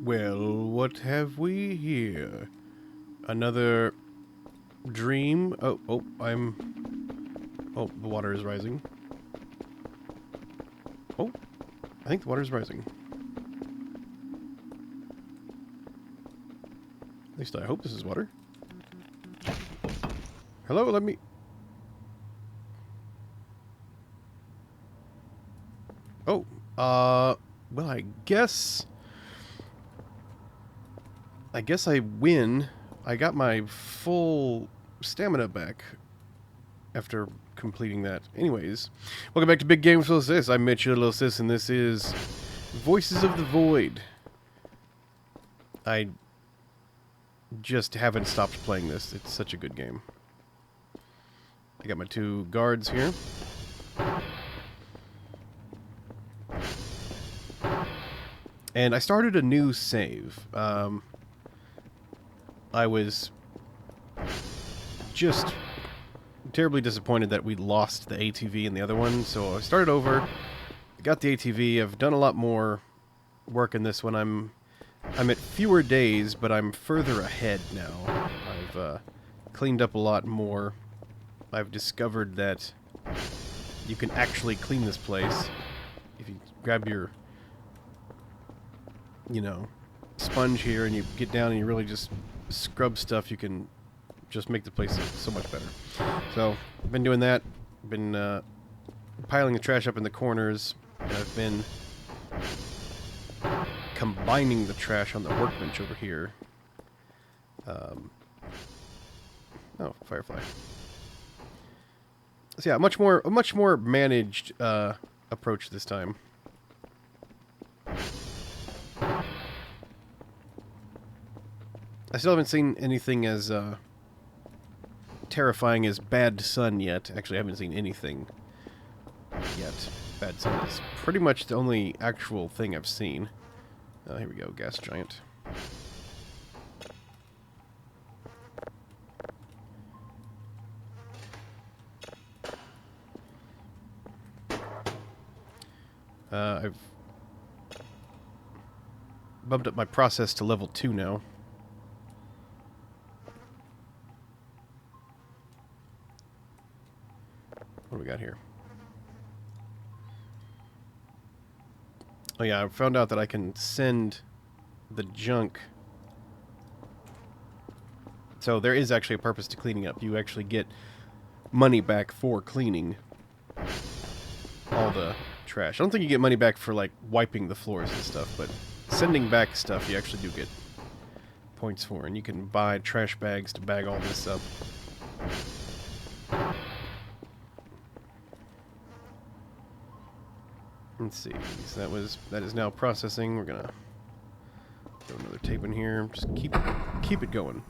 Well, what have we here? Another dream? Oh, the water is rising. Oh, I think the water is rising. At least I hope this is water. Hello, let me... Oh, well, I guess I win. I got my full stamina back after completing that. Anyways, welcome back to Big Game with Little Sis. I'm Mitch, your Little Sis, and this is Voices of the Void. I just haven't stopped playing this. It's such a good game. I got my two guards here. And I started a new save. I was just terribly disappointed that we lost the ATV in the other one, so I started over, got the ATV. I've done a lot more work in this one. I'm at fewer days, but I'm further ahead now. I've cleaned up a lot more. I've discovered that you can actually clean this place if you grab your, sponge here and you get down and you really just scrub stuff. You can just make the place so much better. So I've been doing that. Been piling the trash up in the corners, and I've been combining the trash on the workbench over here. Oh, firefly. So yeah, a much more managed approach this time. I still haven't seen anything as terrifying as Bad Sun yet. Actually, I haven't seen anything yet. Bad Sun is pretty much the only actual thing I've seen. Here we go, gas giant. I've bumped up my process to level 2 now. What do we got here? Oh yeah, I found out that I can send the junk. So there is actually a purpose to cleaning up. You actually get money back for cleaning all the trash. I don't think you get money back for, like, wiping the floors and stuff, but sending back stuff you actually do get points for. And you can buy trash bags to bag all this up. Let's see. So that is now processing. We're gonna throw another tape in here. Just keep it going.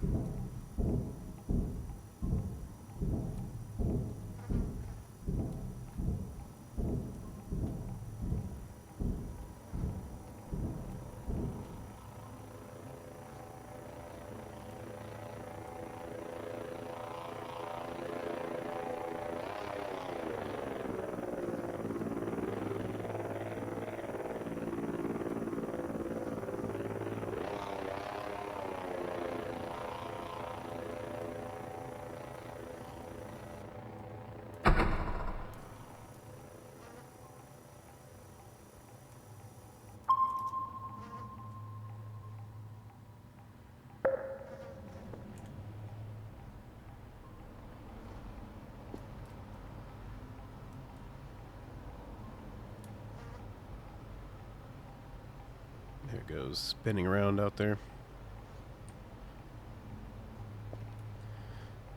There it goes, spinning around out there.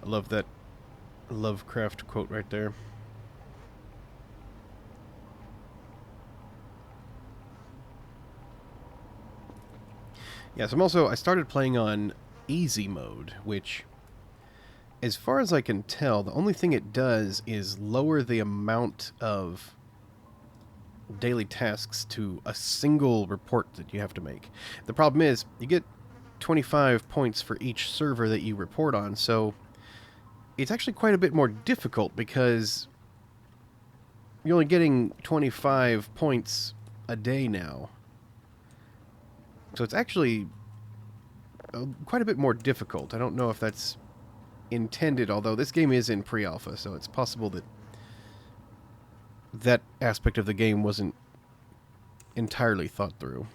I love that Lovecraft quote right there. Yes, I started playing on easy mode, which, as far as I can tell, the only thing it does is lower the amount of daily tasks to a single report that you have to make. The problem is, you get 25 points for each server that you report on, so it's actually quite a bit more difficult because you're only getting 25 points a day now. So it's actually quite a bit more difficult. I don't know if that's intended, although this game is in pre-alpha, so it's possible that that aspect of the game wasn't entirely thought through.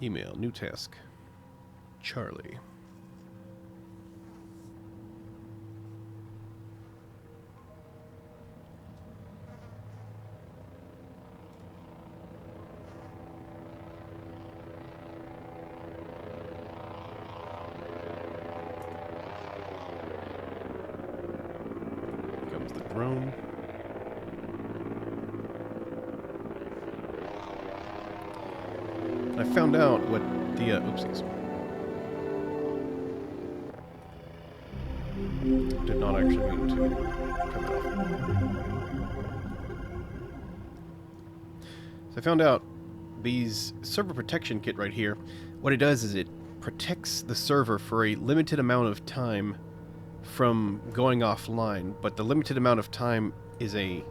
Email, new task. Charlie. Comes the drone. I found out what the oopsies. Did not actually mean to come off. So I found out these server protection kit right here. What it does is it protects the server for a limited amount of time from going offline, but the limited amount of time is a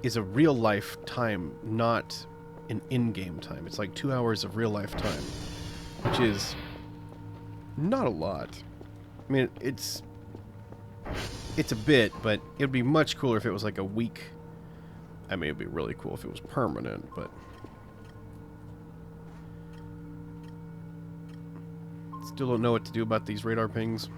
real life time, not an in-game time. It's like 2 hours of real life time, which is not a lot. I mean, it's a bit, but it would be much cooler if it was like a week. I mean, it'd be really cool if it was permanent, but still don't know what to do about these radar pings.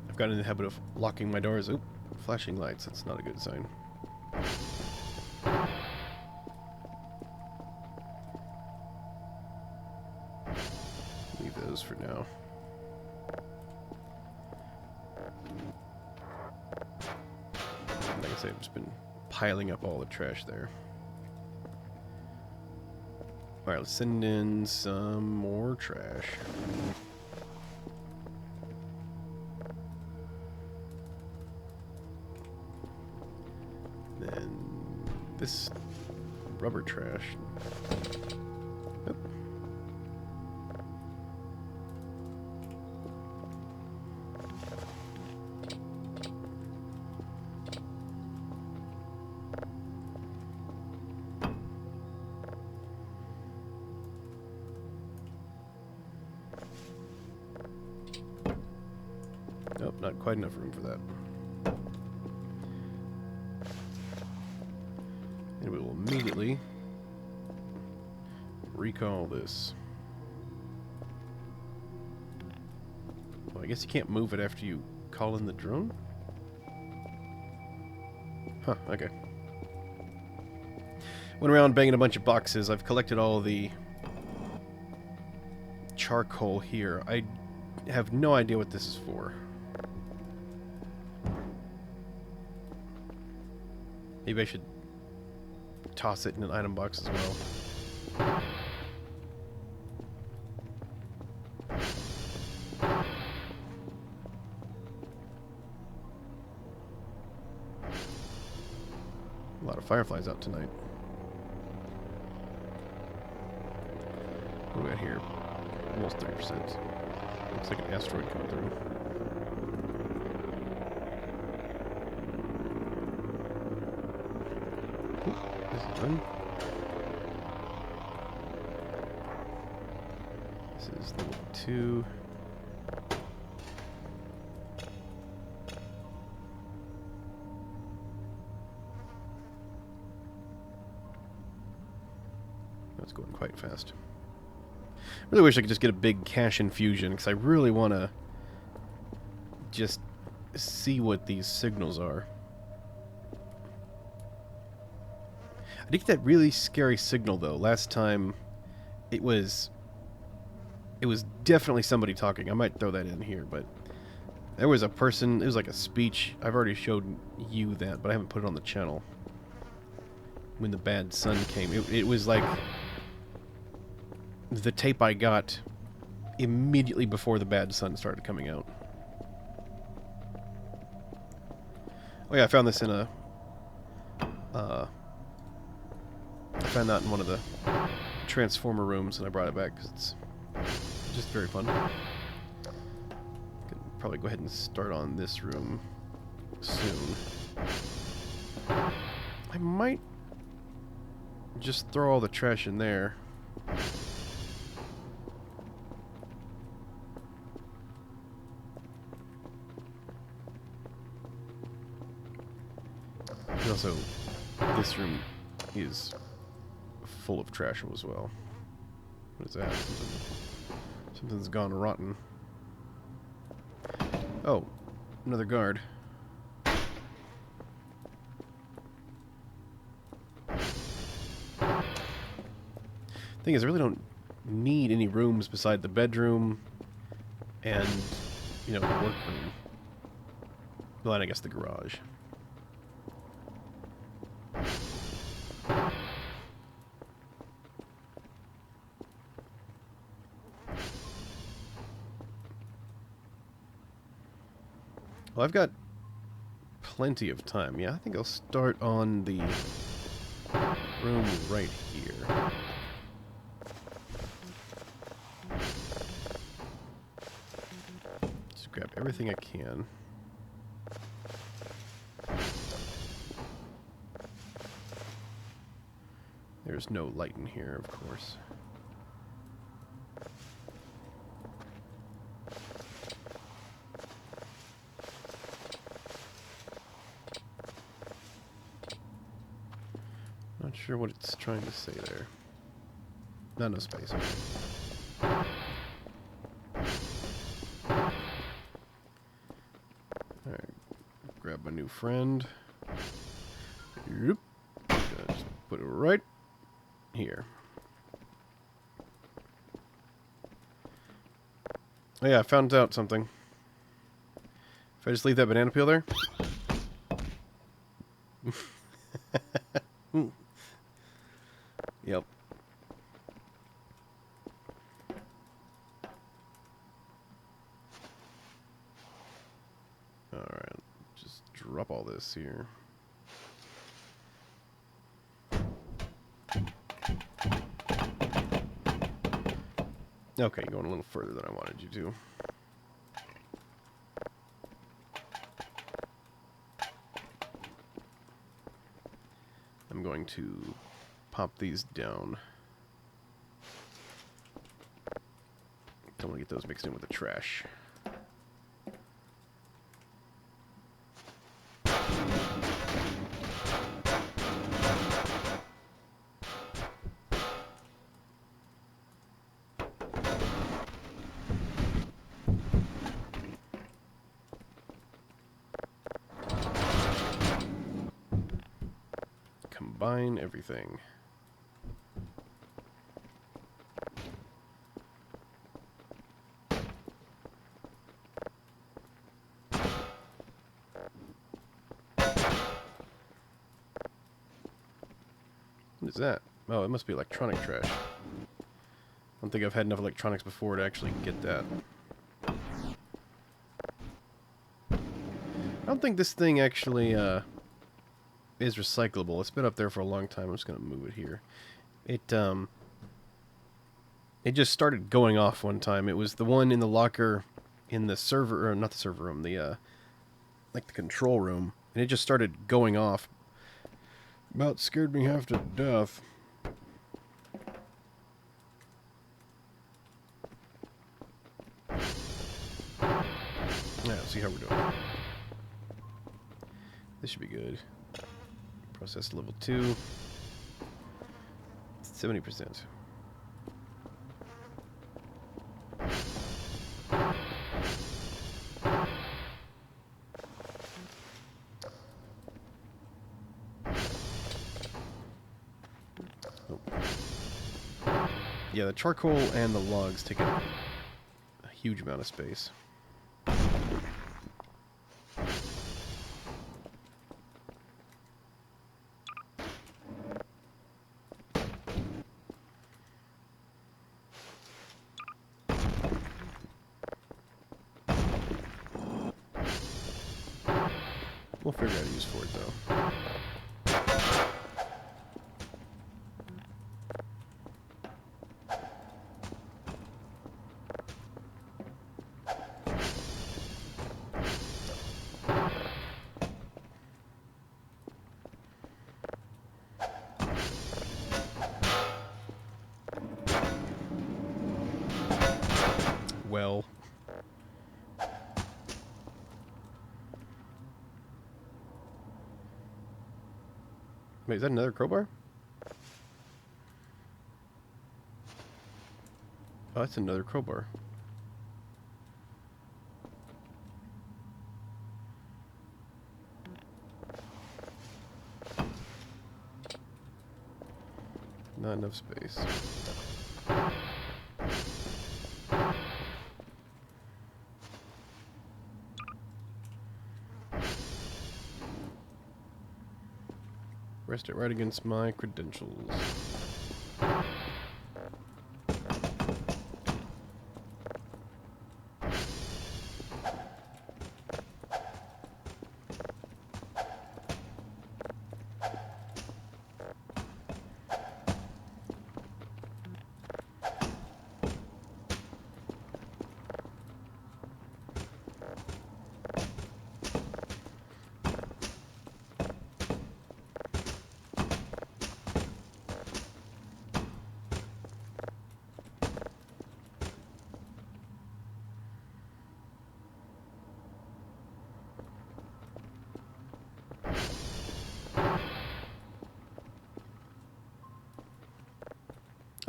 I've gotten in the habit of locking my doors. Oop, flashing lights. That's not a good sign. Leave those for now. Like I say, I've just been piling up all the trash there. Alright, let's send in some more trash. Then this rubber trash. Yep. Nope, not quite enough room for that. And we will immediately recall this. Well, I guess you can't move it after you call in the drone? Huh, okay. Went around banging a bunch of boxes. I've collected all the charcoal here. I have no idea what this is for. Maybe I should toss it in an item box as well. A lot of fireflies out tonight. What do we got here? Almost 30%. Looks like an asteroid coming through. This is done. This is level 2. That's going quite fast. Really wish I could just get a big cash infusion, because I really want to just see what these signals are. I did get that really scary signal, though. Last time, it was It was definitely somebody talking. I might throw that in here, but there was a person. It was like a speech. I've already showed you that, but I haven't put it on the channel. When the bad sun came, it was like the tape I got immediately before the bad sun started coming out. Oh yeah, I found this in a... I found that in one of the Transformer rooms, and I brought it back because it's just very fun. Can probably go ahead and start on this room soon. I might just throw all the trash in there. And also, this room is full of trash as well. What is that? Something's gone rotten. Oh, another guard. Thing is, I really don't need any rooms beside the bedroom and, you know, the workroom. Well, and I guess the garage. Well, I've got plenty of time. Yeah, I think I'll start on the room right here. Just grab everything I can. There's no light in here, of course. Not sure what it's trying to say there. Not no space. Okay. Alright. Grab my new friend. Yep. Just put it right here. Oh yeah, I found out something. If I just leave that banana peel there. Yep. Alright, just drop all this here. Okay, going a little further than I wanted you to. I'm going to pop these down. Don't want to get those mixed in with the trash. Combine everything. What is that? Oh, it must be electronic trash. I don't think I've had enough electronics before to actually get that. I don't think this thing actually is recyclable. It's been up there for a long time. I'm just going to move it here. It just started going off one time. It was the one in the locker in the server, or not the server room, the like the control room, and it just started going off. About scared me half to death. Yeah, let's see how we're doing. This should be good. Process level 2. 70%. Oh. Yeah, the charcoal and the logs take a huge amount of space. We'll figure out a use for it, though. Well... Wait, is that another crowbar? Oh, that's another crowbar. Not enough space. Rest it right against my credentials.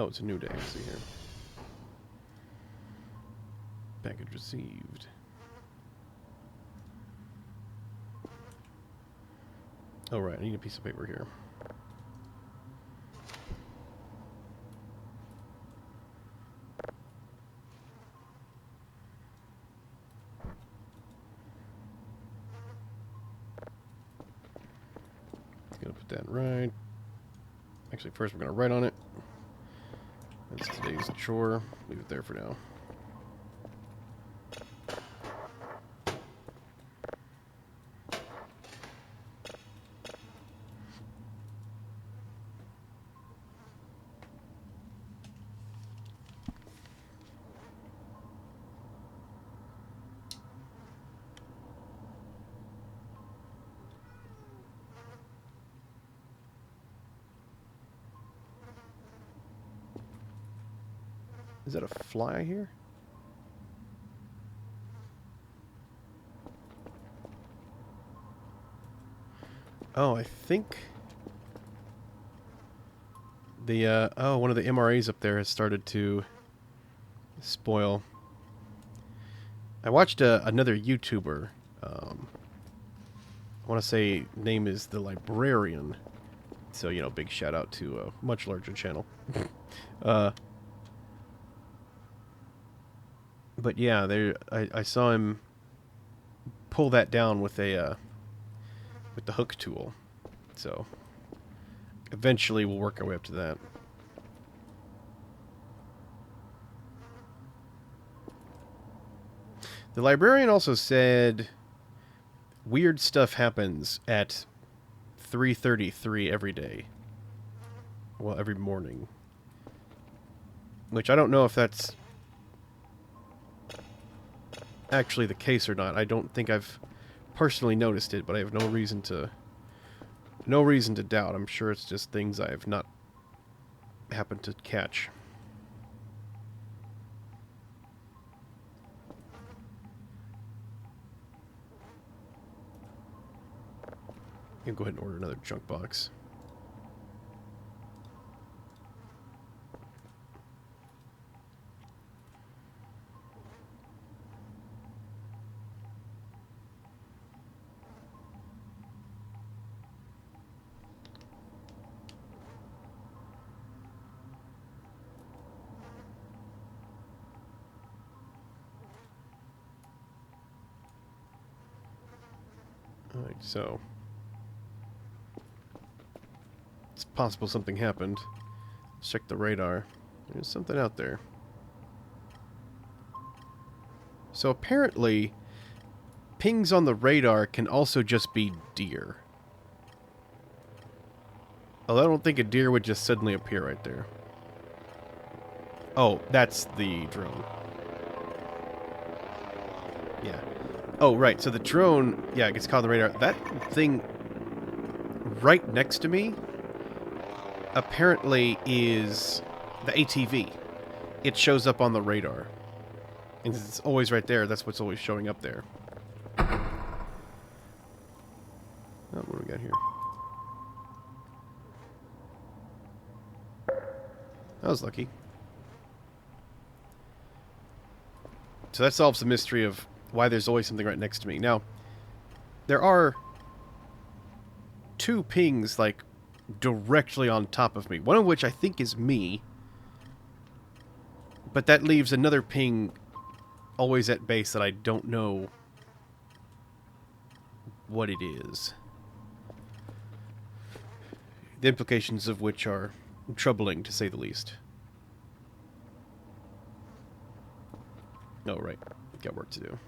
Oh, it's a new day. Let's see here. Package received. Oh, right. I need a piece of paper here. Gonna put that right. Actually, first we're gonna write on it. That's today's chore. Leave it there for now. Is that a fly here? Oh, I think the one of the MRAs up there has started to spoil. I watched another YouTuber. I want to say name is The Librarian. So, you know, big shout out to a much larger channel. But yeah, I saw him pull that down with a with the hook tool. So eventually we'll work our way up to that. The librarian also said weird stuff happens at 3:33 every day. Well, every morning. Which I don't know if that's actually the case or not. I don't think I've personally noticed it, but I have no reason to doubt. I'm sure it's just things I have not happened to catch. You can go ahead and order another junk box. Alright, so... it's possible something happened. Let's check the radar. There's something out there. So apparently, pings on the radar can also just be deer. Although I don't think a deer would just suddenly appear right there. Oh, that's the drone. Yeah. Oh, right. So the drone, yeah, it gets caught on the radar. That thing right next to me apparently is the ATV. It shows up on the radar. And it's always right there. That's what's always showing up there. Oh, what do we got here? That was lucky. So that solves the mystery of why there's always something right next to me. Now, there are 2 pings, like, directly on top of me. One of which I think is me. But that leaves another ping always at base that I don't know what it is. The implications of which are troubling, to say the least. Oh, right. Got work to do.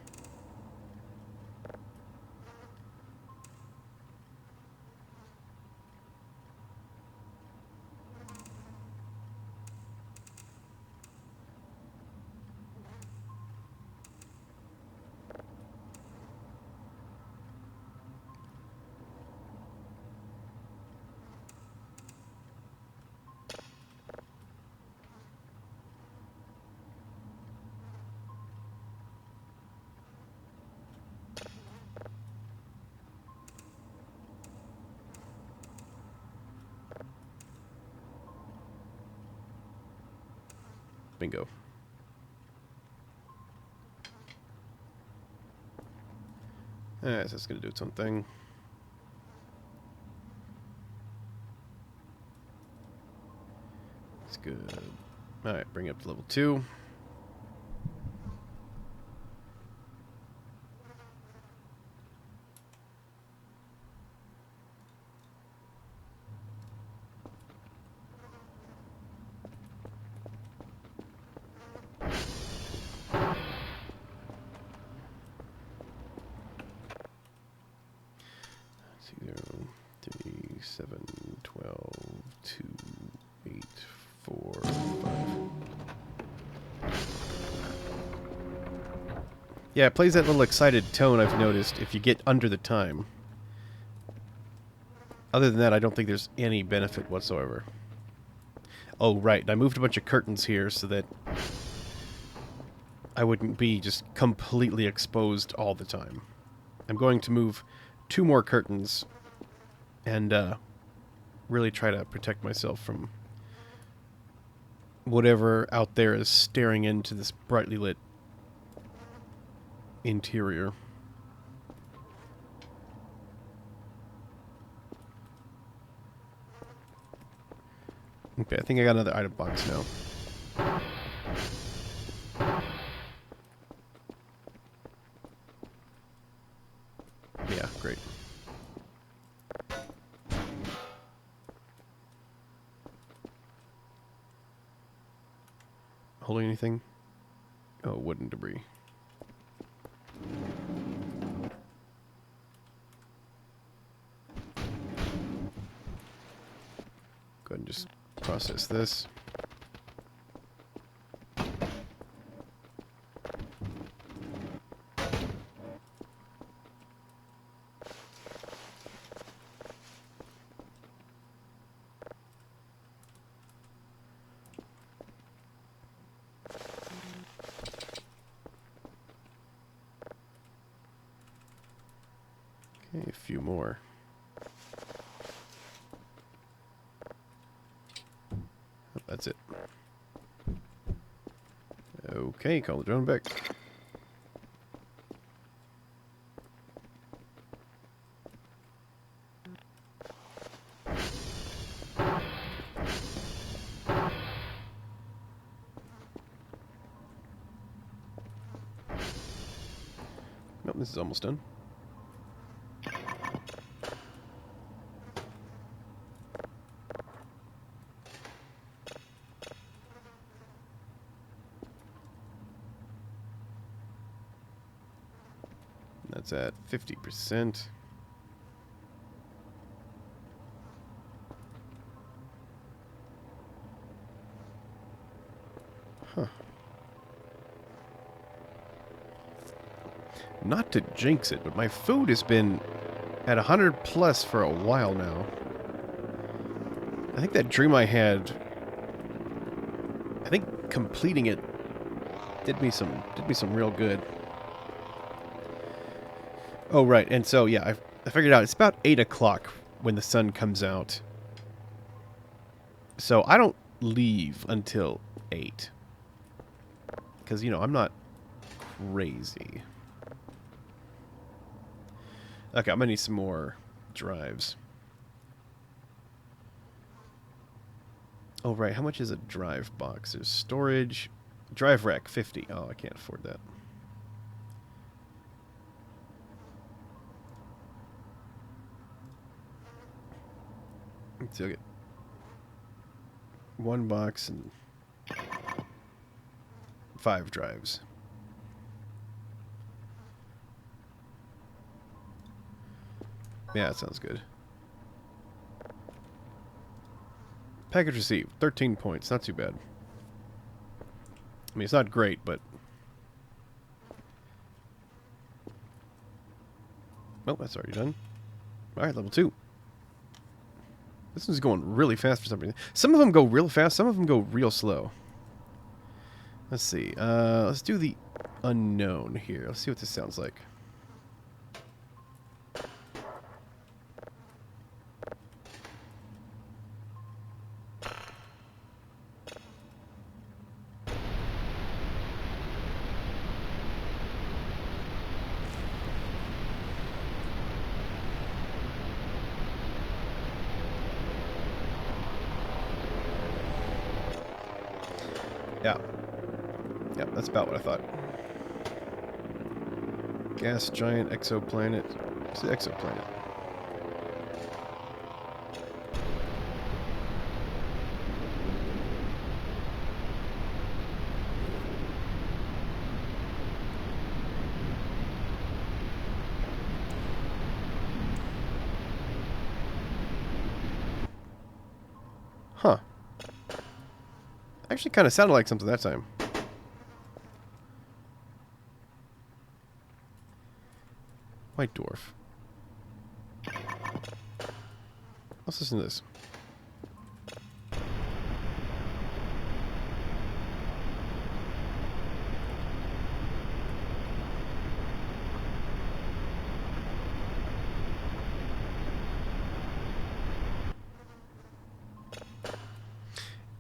Bingo. Alright, so that's going to do its own thing. That's good. Alright, bring it up to level 2. Yeah, it plays that little excited tone I've noticed if you get under the time. Other than that, I don't think there's any benefit whatsoever. Oh, right. I moved a bunch of curtains here so that I wouldn't be just completely exposed all the time. I'm going to move 2 more curtains and really try to protect myself from whatever out there is staring into this brightly lit interior. Okay, I think I got another item box now. Yeah, great. Holding anything? Oh, wooden debris. Go ahead and just process this. Okay, a few more. Oh, that's it. Okay, call the drone back. Nope, this is almost done. That's at 50%. Huh. Not to jinx it, but my food has been at 100 plus for a while now. I think that dream I had, I think completing it did me some real good. Oh, right. And so, yeah, I figured out it's about 8 o'clock when the sun comes out. So I don't leave until 8. Because, you know, I'm not crazy. Okay, I'm going to need some more drives. Oh, right. How much is a drive box? There's storage. Drive rack, 50. Oh, I can't afford that. Let's see, I'll get one box and 5 drives. Yeah, that sounds good. Package received. 13 points. Not too bad. I mean, it's not great, but... Oh, that's already done. Alright, level 2. This one's going really fast for some reason. Some of them go real fast, some of them go real slow. Let's see. Let's do the unknown here. Let's see what this sounds like. Yeah. Yeah, that's about what I thought. Gas giant exoplanet. It's the exoplanet. Huh. Actually kind of sounded like something that time. White dwarf. Let's listen to this.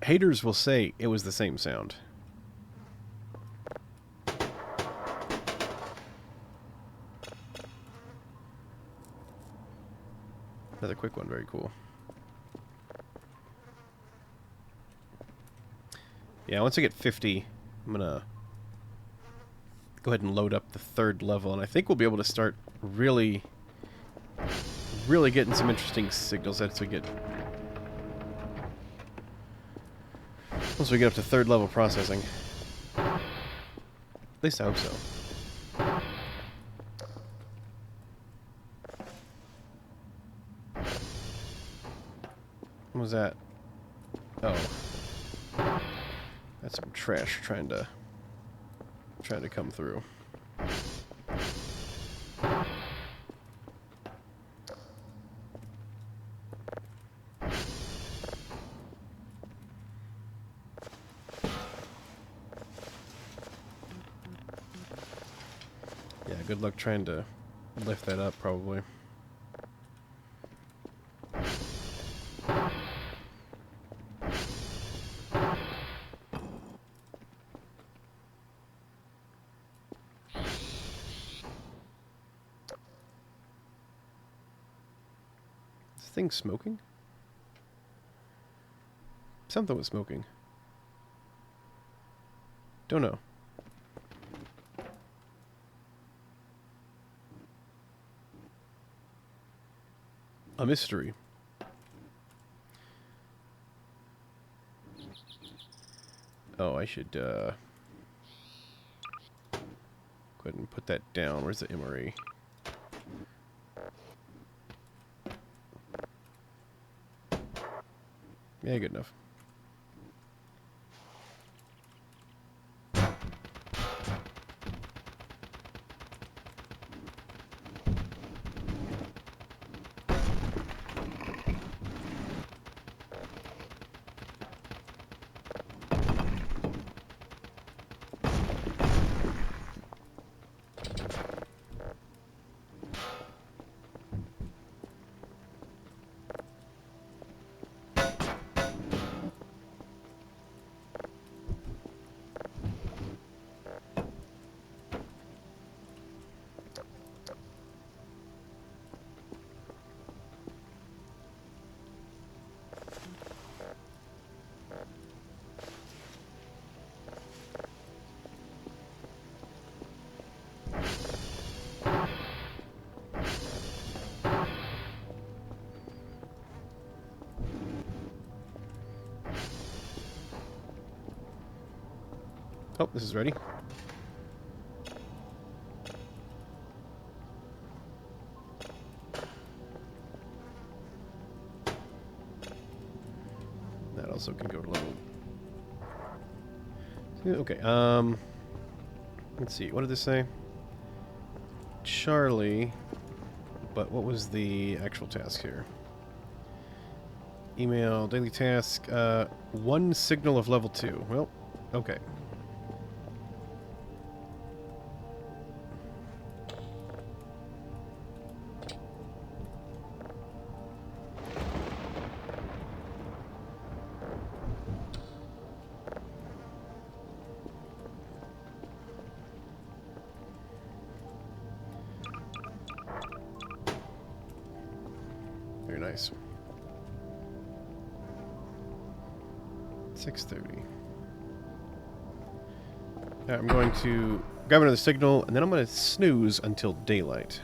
Haters will say it was the same sound. Another quick one, very cool. Yeah, once I get 50, I'm gonna go ahead and load up the 3rd level, and I think we'll be able to start really getting some interesting signals as we get... Once we get up to 3rd level processing. At least I hope so. What was that? Oh. That's some trash trying to come through. Yeah, good luck trying to lift that up, probably. Is this thing smoking? Something was smoking. Don't know. A mystery. Oh, I should go ahead and put that down. Where's the MRE? Yeah, good enough. Oh, this is ready. That also can go to level. Okay, let's see. What did this say? Charlie. But what was the actual task here? Email, daily task, one signal of level 2. Well, okay. Very nice. 6:30. I'm going to grab another signal, and then I'm going to snooze until daylight.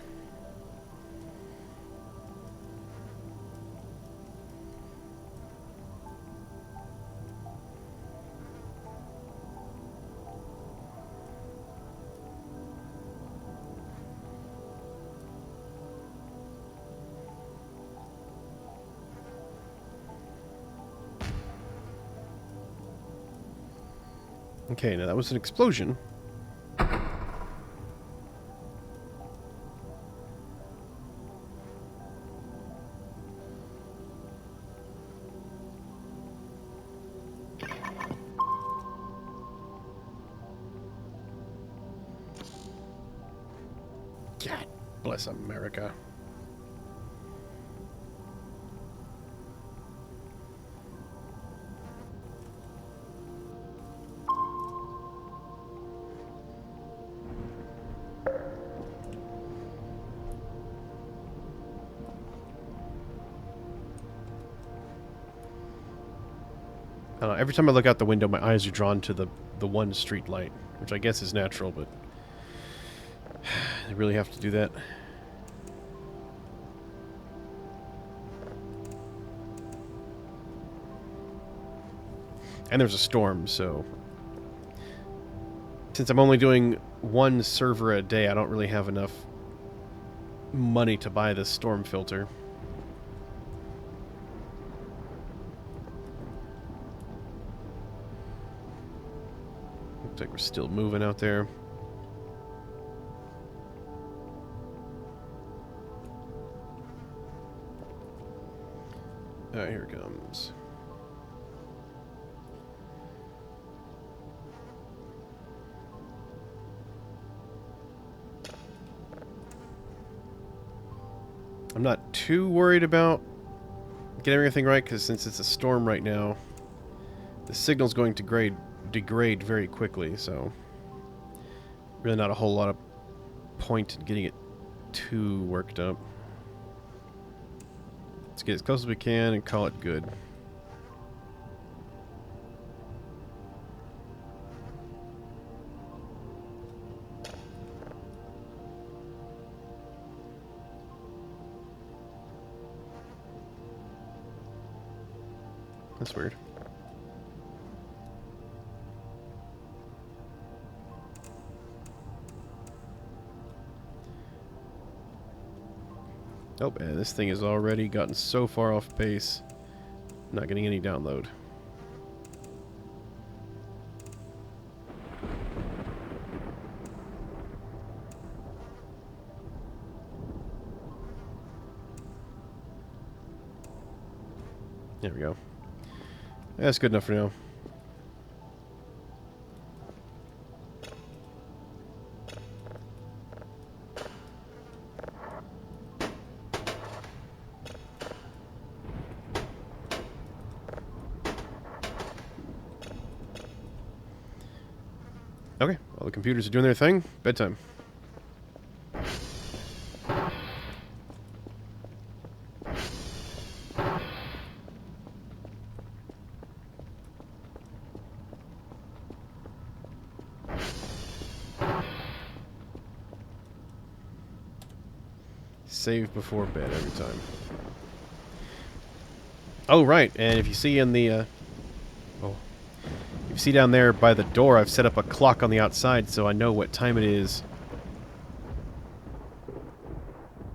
Okay, now that was an explosion. God bless America. I don't know, every time I look out the window, my eyes are drawn to the one street light, which I guess is natural, but they really have to do that. And there's a storm, so since I'm only doing one server a day, I don't really have enough money to buy this storm filter. Looks like we're still moving out there. Alright, here it comes. I'm not too worried about getting everything right, because since it's a storm right now, the signal's going to degrade very quickly, so really not a whole lot of point in getting it too worked up. Let's get as close as we can and call it good. That's weird. Oh, and this thing has already gotten so far off base. Not getting any download. There we go. That's good enough for now. Okay, all the computers are doing their thing. Bedtime. Save before bed every time. Oh, right, and if you see in the, if you see down there by the door, I've set up a clock on the outside so I know what time it is.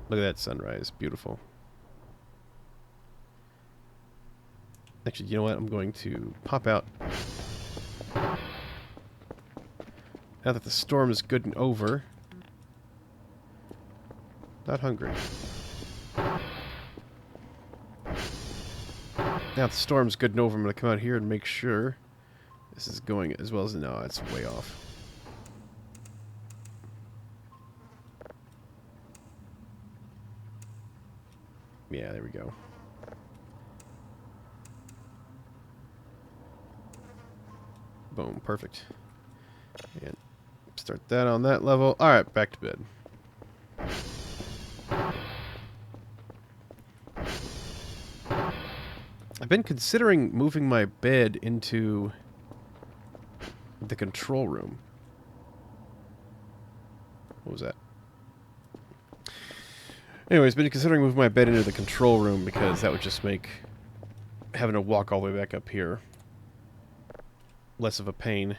Look at that sunrise. Beautiful. Actually, you know what? I'm going to pop out. Now that the storm is good and over. Not hungry. Now the storm's good and over, I'm going to come out here and make sure this is going as well as... No, it's way off. Yeah, there we go. Boom, perfect. And start that on that level. Alright, back to bed. I've been considering moving my bed into the control room. What was that? Anyways, been considering moving my bed into the control room because that would just make having to walk all the way back up here less of a pain.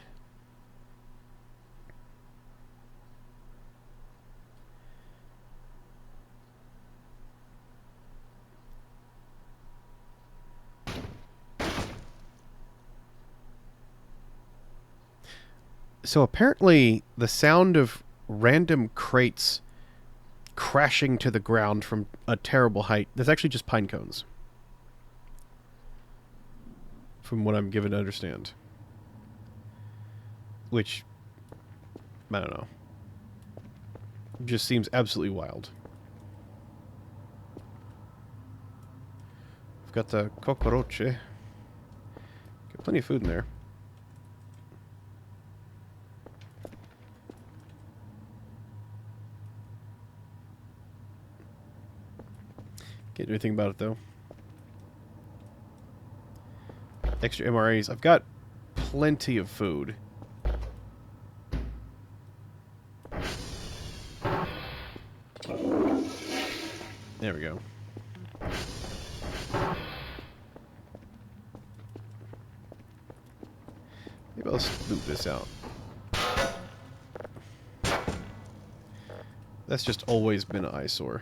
So apparently the sound of random crates crashing to the ground from a terrible height, that's actually just pine cones. From what I'm given to understand. Which, I don't know. Just seems absolutely wild. I've got the cockroach. Got plenty of food in there. Can't do anything about it, though. Extra MRAs. I've got plenty of food. There we go. Maybe I'll loot this out. That's just always been an eyesore.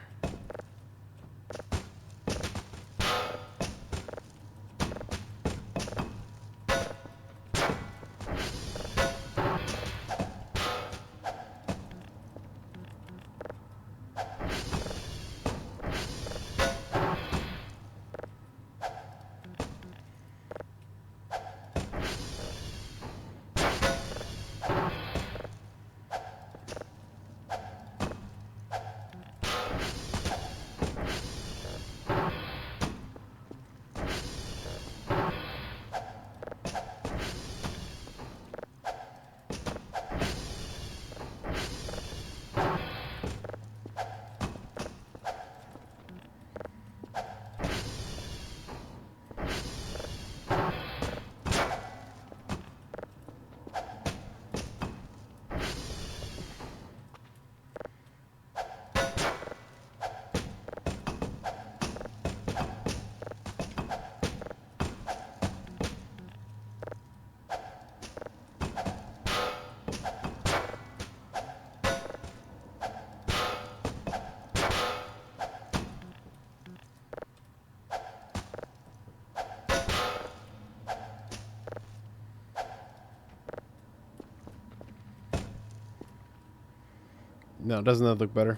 No, doesn't that look better?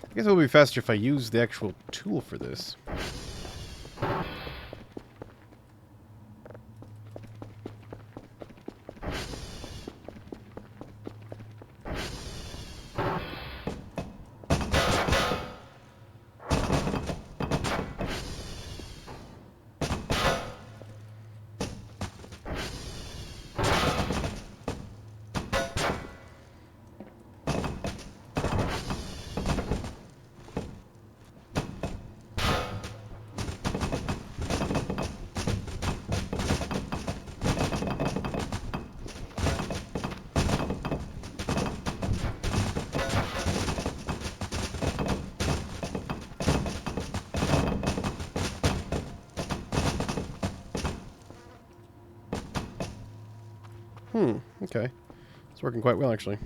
I guess it will be faster if I use the actual tool for this. Okay. It's working quite well, actually.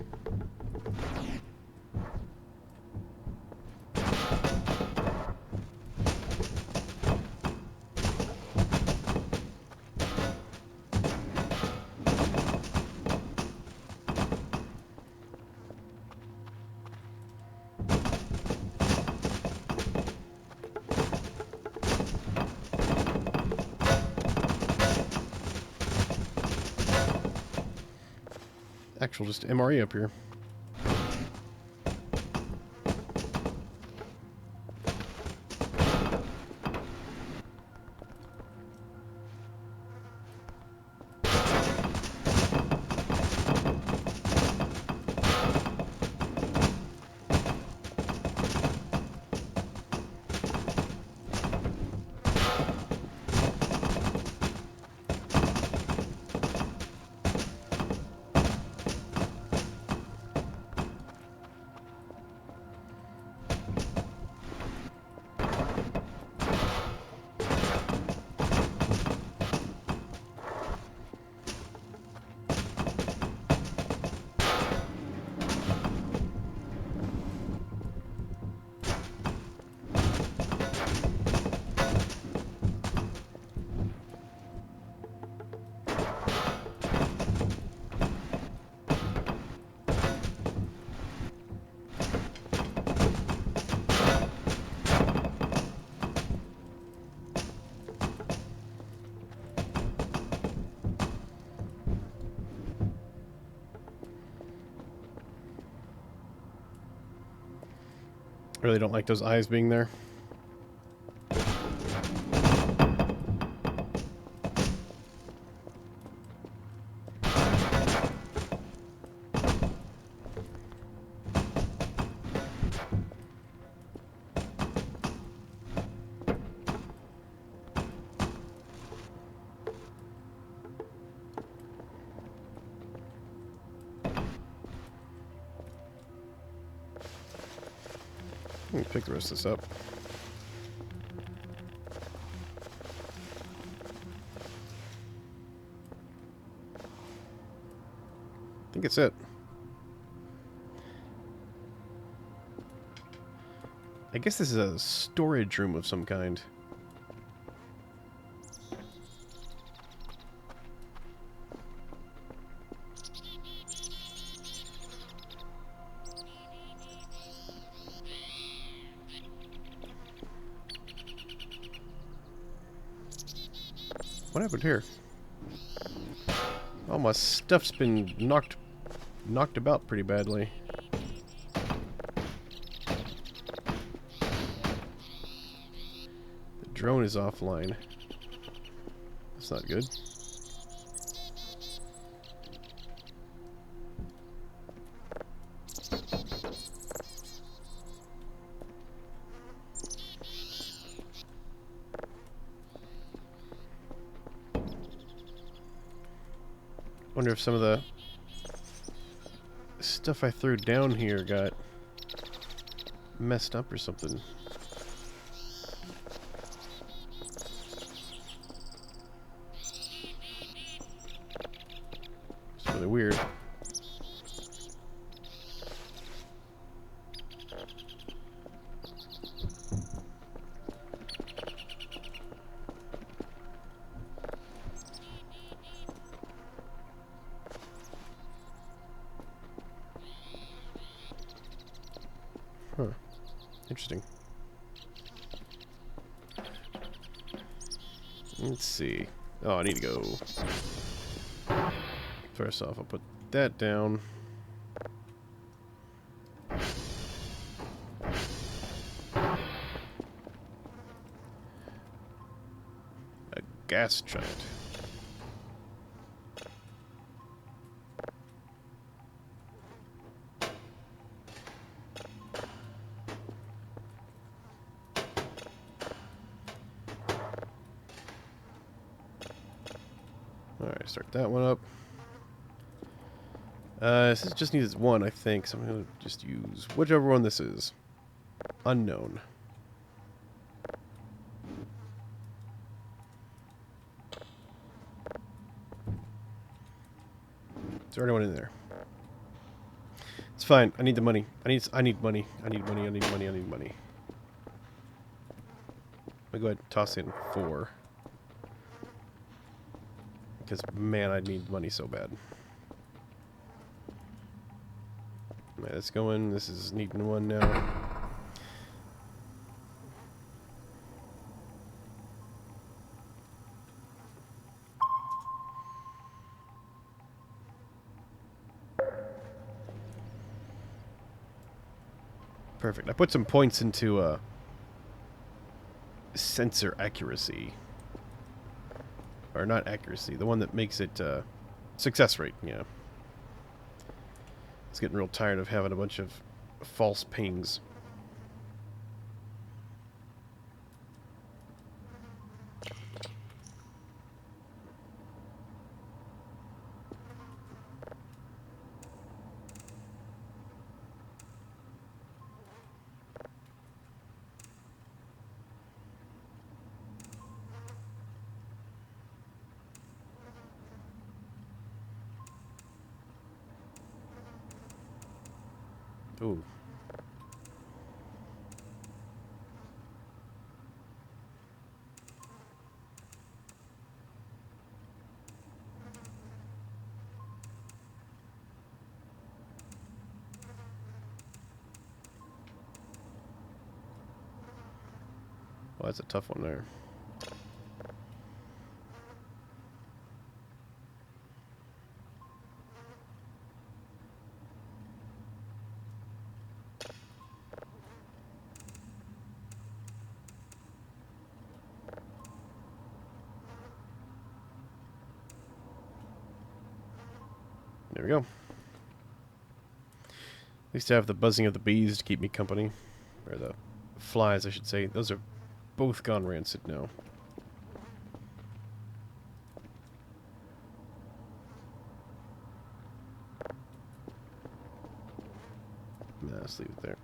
Actual just MRE up here. I really don't like those eyes being there. Let me pick the rest of this up. I think it's it. I guess this is a storage room of some kind. What happened here? Oh, my stuff's been knocked about pretty badly. The drone is offline. That's not good. Wonder if some of the stuff I threw down here got messed up or something. weird. Huh. Interesting. Let's see. Oh, I need to go. First off, I'll put that down. A gas giant. Alright, start that one up. This just needs one, I think, so I'm going to just use whichever one this is. Unknown. Is there anyone in there? It's fine. I need the money. I need money. I need money. I need money. I need money. Let me go ahead and toss in 4. Because, man, I need money so bad. Alright, that's going. This is needing 1 now. Perfect. I put some points into sensor accuracy. Or not accuracy, the one that makes it success rate, yeah. It's getting real tired of having a bunch of false pings. Ooh. Oh, that's a tough one there. There we go. At least I have the buzzing of the bees to keep me company. Or the flies, I should say. Those are both gone rancid now. Nah, let's leave it there.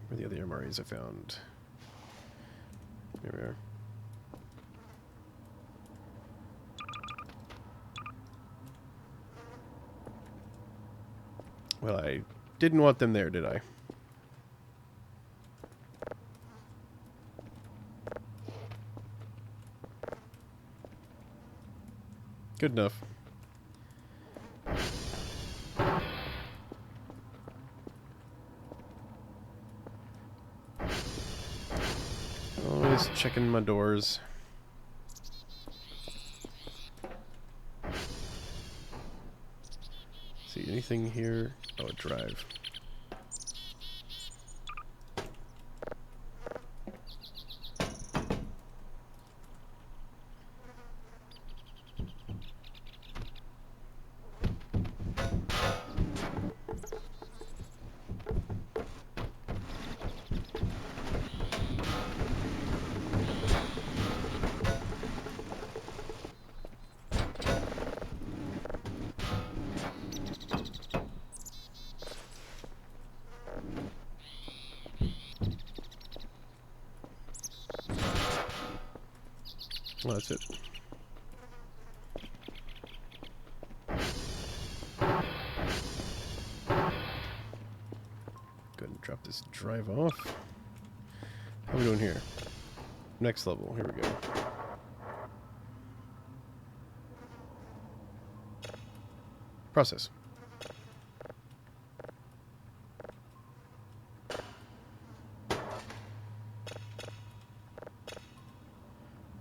Where are the other MREs I found? Here we are. Well, I didn't want them there, did I? Good enough. Always checking my doors. See anything here? Oh, a drive. Well, that's it. Go ahead and drop this drive off. How are we doing here? Next level. Here we go. Process.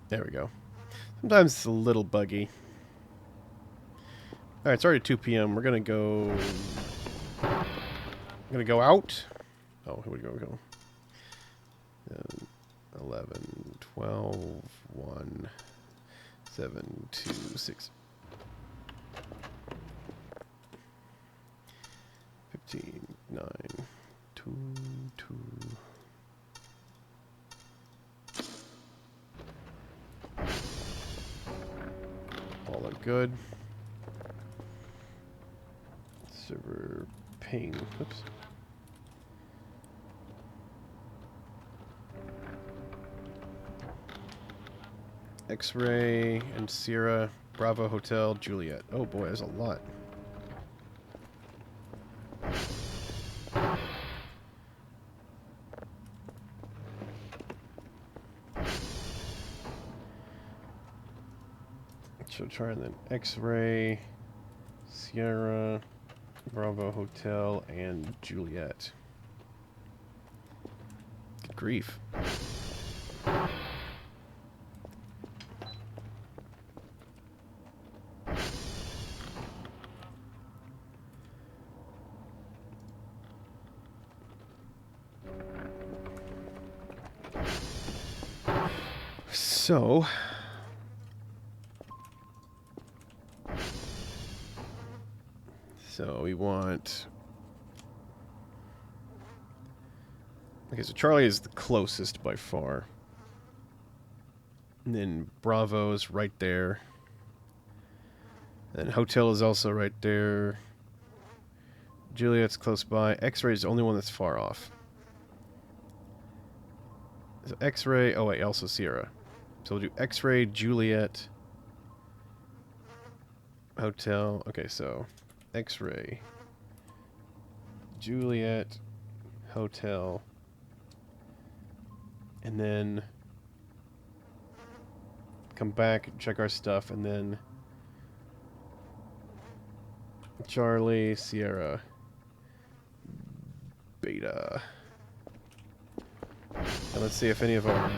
There we go. Sometimes it's a little buggy. Alright, it's already 2 p.m. We're gonna go... I'm gonna go out. Oh, here we go. 11, 12, 1, 7, 2, 6. 15, 9, 2, 2. All are good. Server ping. Oops. X-Ray and Sierra, Bravo Hotel, Juliet. Oh boy, there's a lot. So try and then X-Ray, Sierra, Bravo Hotel, and Juliet. Good grief. So we want... Okay, so Charlie is the closest by far. And then Bravo's right there. And Hotel is also right there. Juliet's close by. X-Ray is the only one that's far off. So X-Ray... Oh wait, also Sierra. So we'll do X-Ray, Juliet, Hotel. Okay, so X-Ray, Juliet, Hotel, and then come back, check our stuff, and then Charlie, Sierra, Beta. And let's see if any of our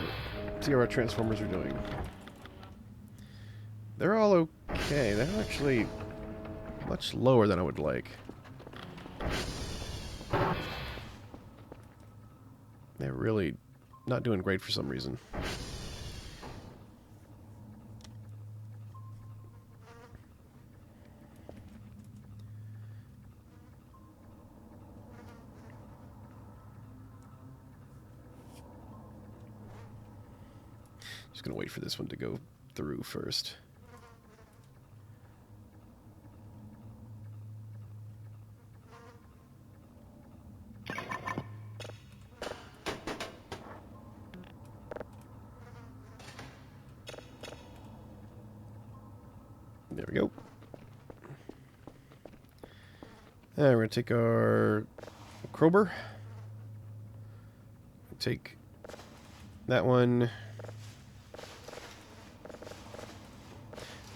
Sierra Transformers are doing. They're all okay. They're actually much lower than I would like. They're really not doing great for some reason. Just gonna wait for this one to go through first. There we go. And we're going to take our Krober. Take that one.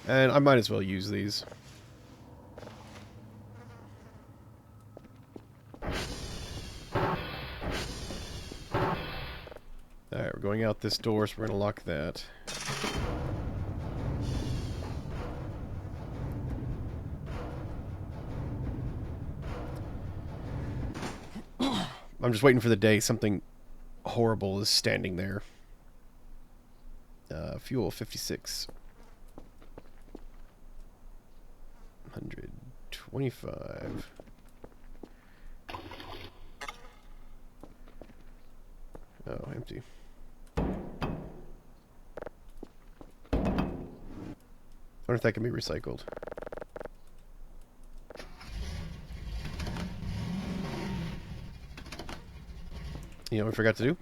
And I might as well use these. Alright, we're going out this door, so we're going to lock that. I'm just waiting for the day something horrible is standing there. Fuel 56. 125. Oh, empty. I wonder if that can be recycled. You know what we forgot to do?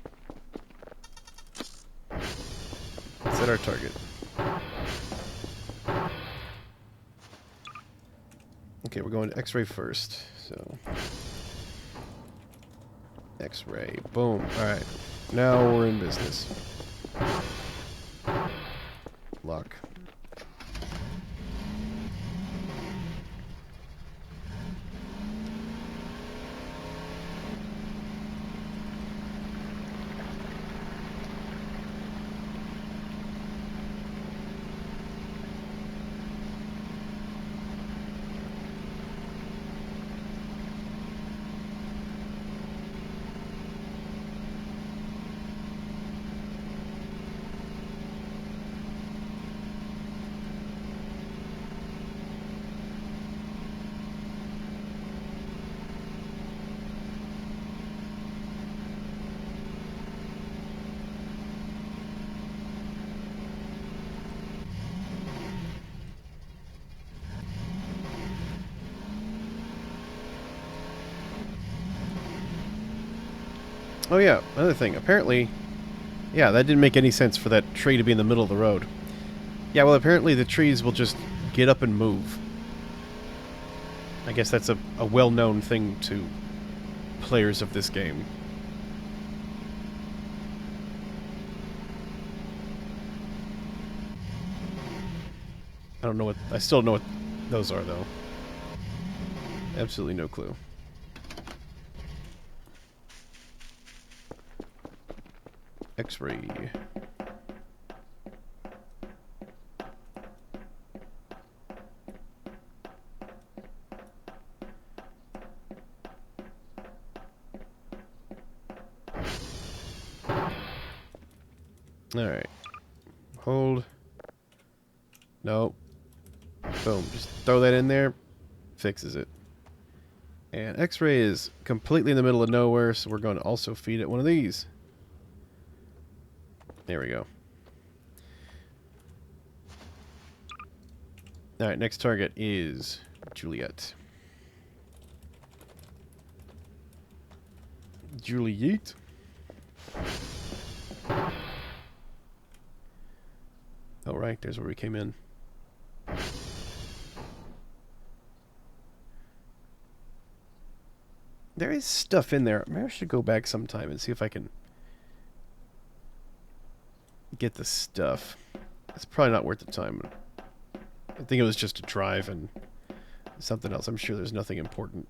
Set our target. Okay, we're going to X-ray first. So, X-ray. Boom. Alright. Now we're in business. Lock. Oh yeah, another thing. Apparently, yeah, that didn't make any sense for that tree to be in the middle of the road. Yeah, well, apparently the trees will just get up and move. I guess that's a well-known thing to players of this game. I don't know what... I still don't know what those are, though. Absolutely no clue. X-ray. Alright. Hold. Nope. Boom. Just throw that in there. Fixes it. And X-ray is completely in the middle of nowhere, so we're going to also feed it one of these. There we go. Alright, next target is Juliet. Juliet? Oh, right, there's where we came in. There is stuff in there. Maybe I should go back sometime and see if I can get the stuff. It's probably not worth the time. I think it was just a drive and something else. I'm sure there's nothing important.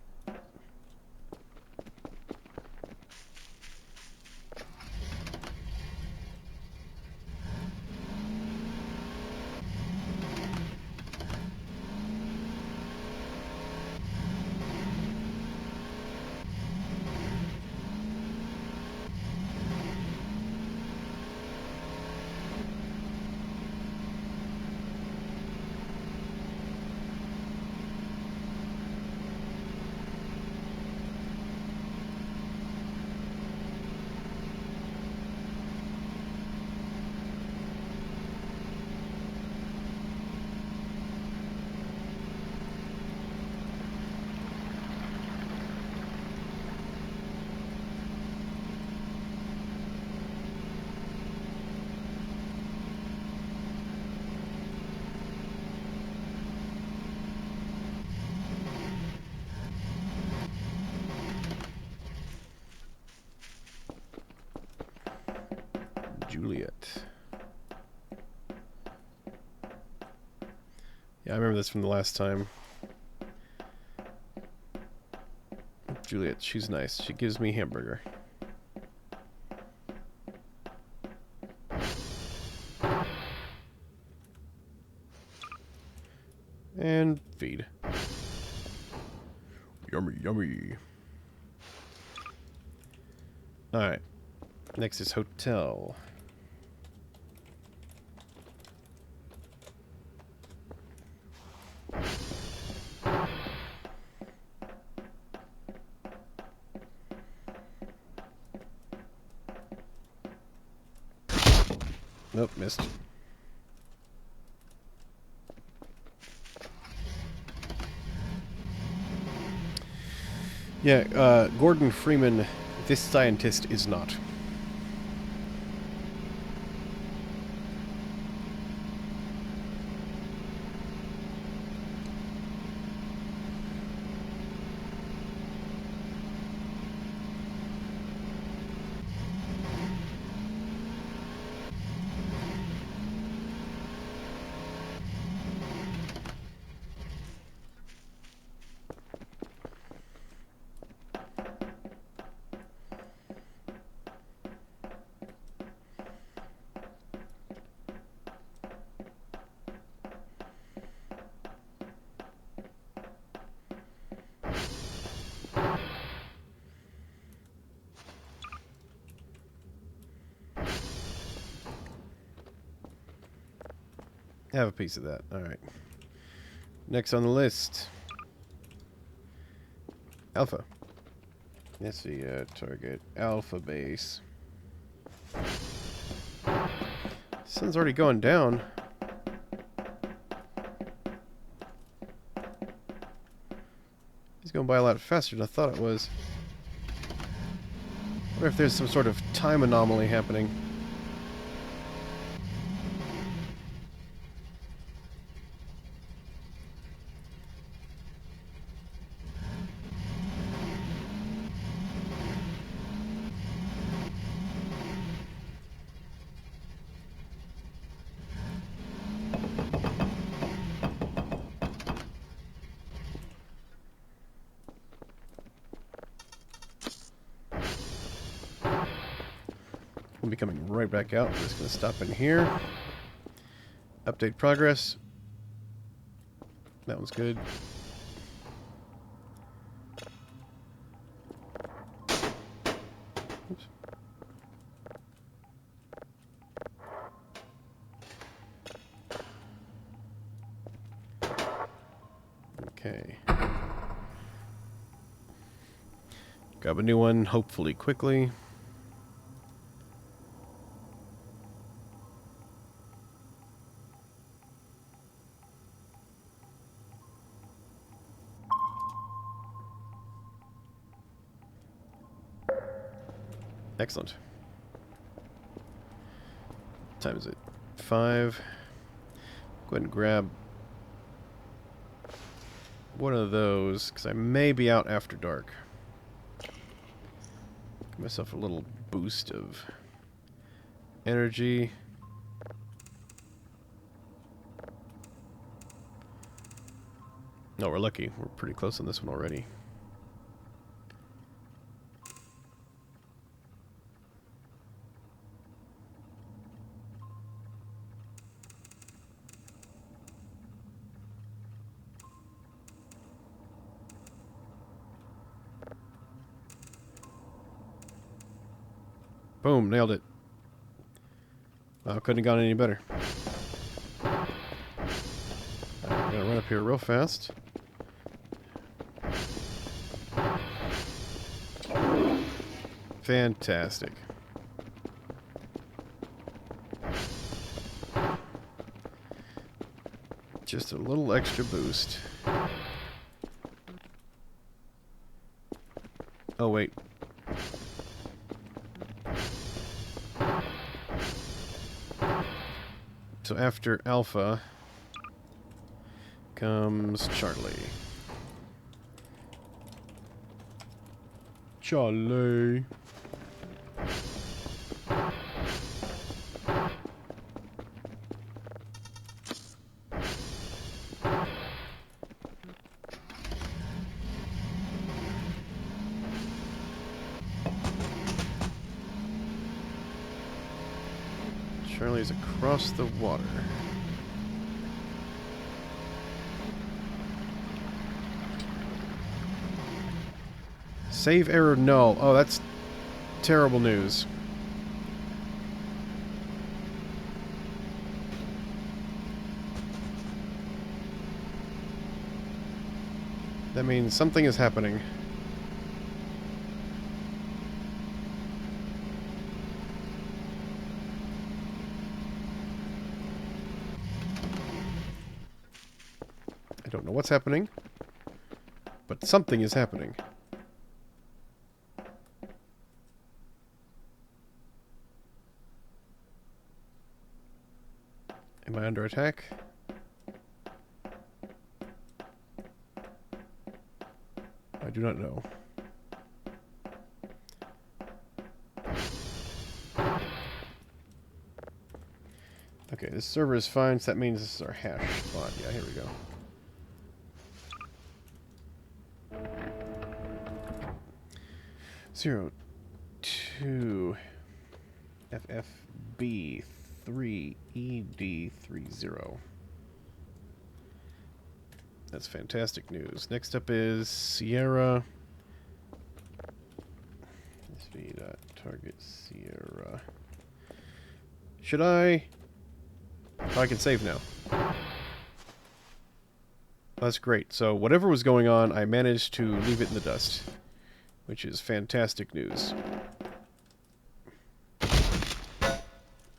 Juliet. Yeah, I remember this from the last time. Juliet, she's nice. She gives me hamburger. And feed. Yummy, yummy. Alright. Next is hotel. Nope, missed. Yeah, Gordon Freeman, this scientist is not. Have a piece of that. Alright. Next on the list. Alpha. Let's see, target Alpha base. Sun's already going down. He's going by a lot faster than I thought it was. I wonder if there's some sort of time anomaly happening. We'll be coming right back out. I'm just going to stop in here. Update progress. That one's good. Oops. Okay. Grab a new one, hopefully quickly. Excellent. What time is it? 5. Go ahead and grab one of those, because I may be out after dark. Give myself a little boost of energy. No, we're lucky. We're pretty close on this one already. Boom, nailed it. Wow, couldn't have gone any better. Alright, I'm gonna run up here real fast. Fantastic. Just a little extra boost. Oh, wait. So after Alpha comes Charlie. Charlie. Charlie's across the water. Save error null. Oh, that's terrible news. That means something is happening. I don't know what's happening, but something is happening. Am I under attack? I do not know. Okay, this server is fine, so that means this is our hash spot. Yeah, here we go. Zero, 2, FFB 3 ED 30. That's fantastic news. Next up is Sierra. SV target Sierra. Should I? Oh, I can save now. That's great. So whatever was going on, I managed to leave it in the dust, which is fantastic news.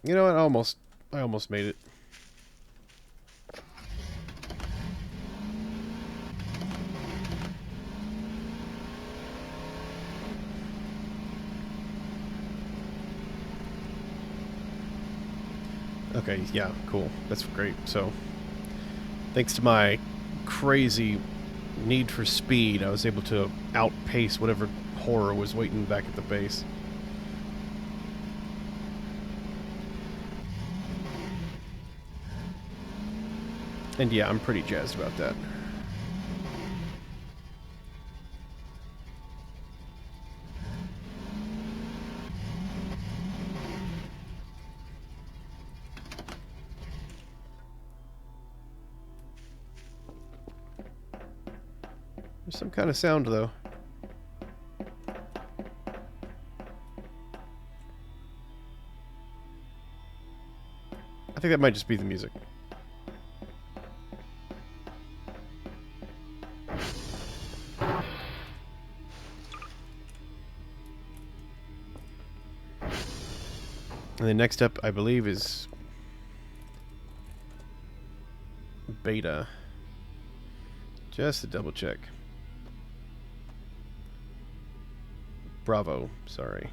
You know what? I almost made it. Okay, yeah, cool. That's great. So, thanks to my crazy need for speed, I was able to outpace whatever horror was waiting back at the base. And yeah, I'm pretty jazzed about that. There's some kind of sound, though. I think that might just be the music. And then next up, I believe, is Beta. Just to double check. Bravo, sorry.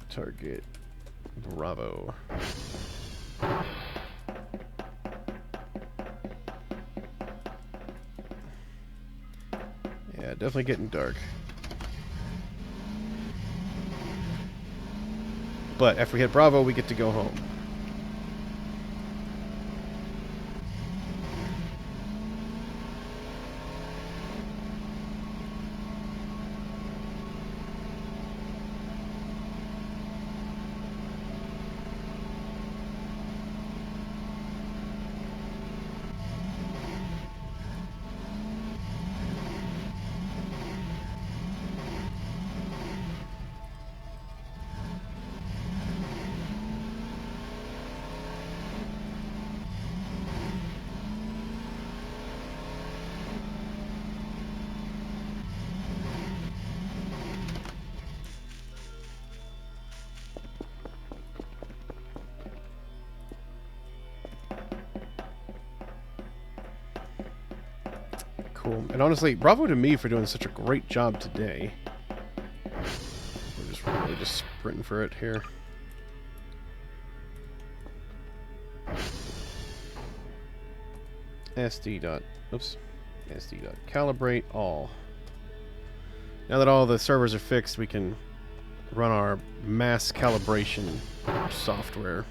Target Bravo. Yeah, definitely getting dark. But after we hit Bravo, we get to go home. Cool. And honestly, bravo to me for doing such a great job today. We're just really just sprinting for it here. SD dot calibrate all. Now that all the servers are fixed, we can run our mass calibration software.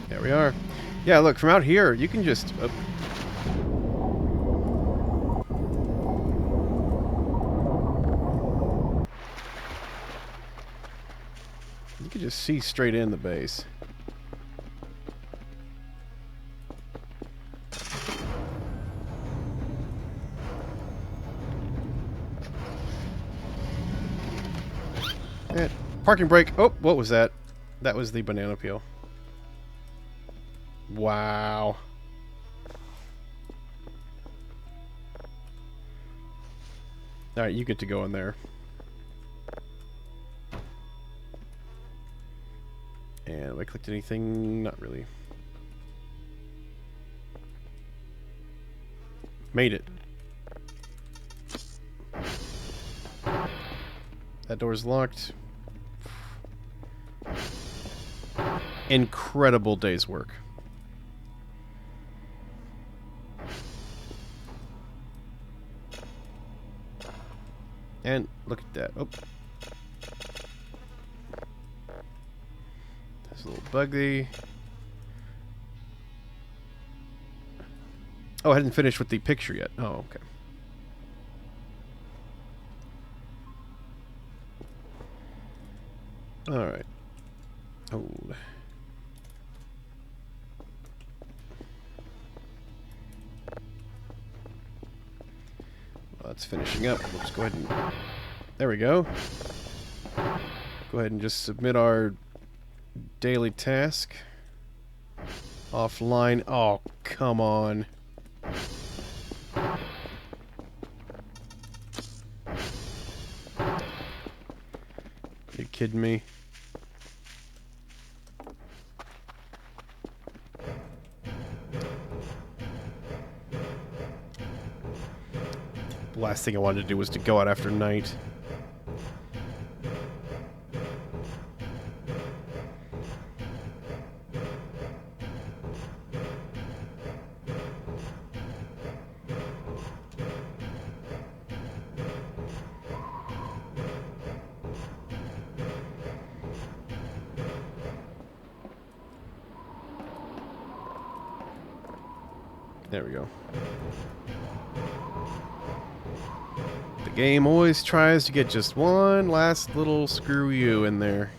There we are. Yeah, look, from out here, you can just... you can just see straight in the base. And parking brake. Oh, what was that? That was the banana peel. Wow. Alright, you get to go in there. And have I clicked anything? Not really. Made it. That door's locked. Incredible day's work. And look at that. Oh. There's a little buggy. Oh, I hadn't finished with the picture yet. Oh, okay. Alright. Oh. Well, it's finishing up. We'll just go ahead and... There we go. Go ahead and just submit our daily task. Offline. Oh, come on. Are you kidding me? The last thing I wanted to do was to go out after night. There we go. The game always tries to get just one last little screw you in there.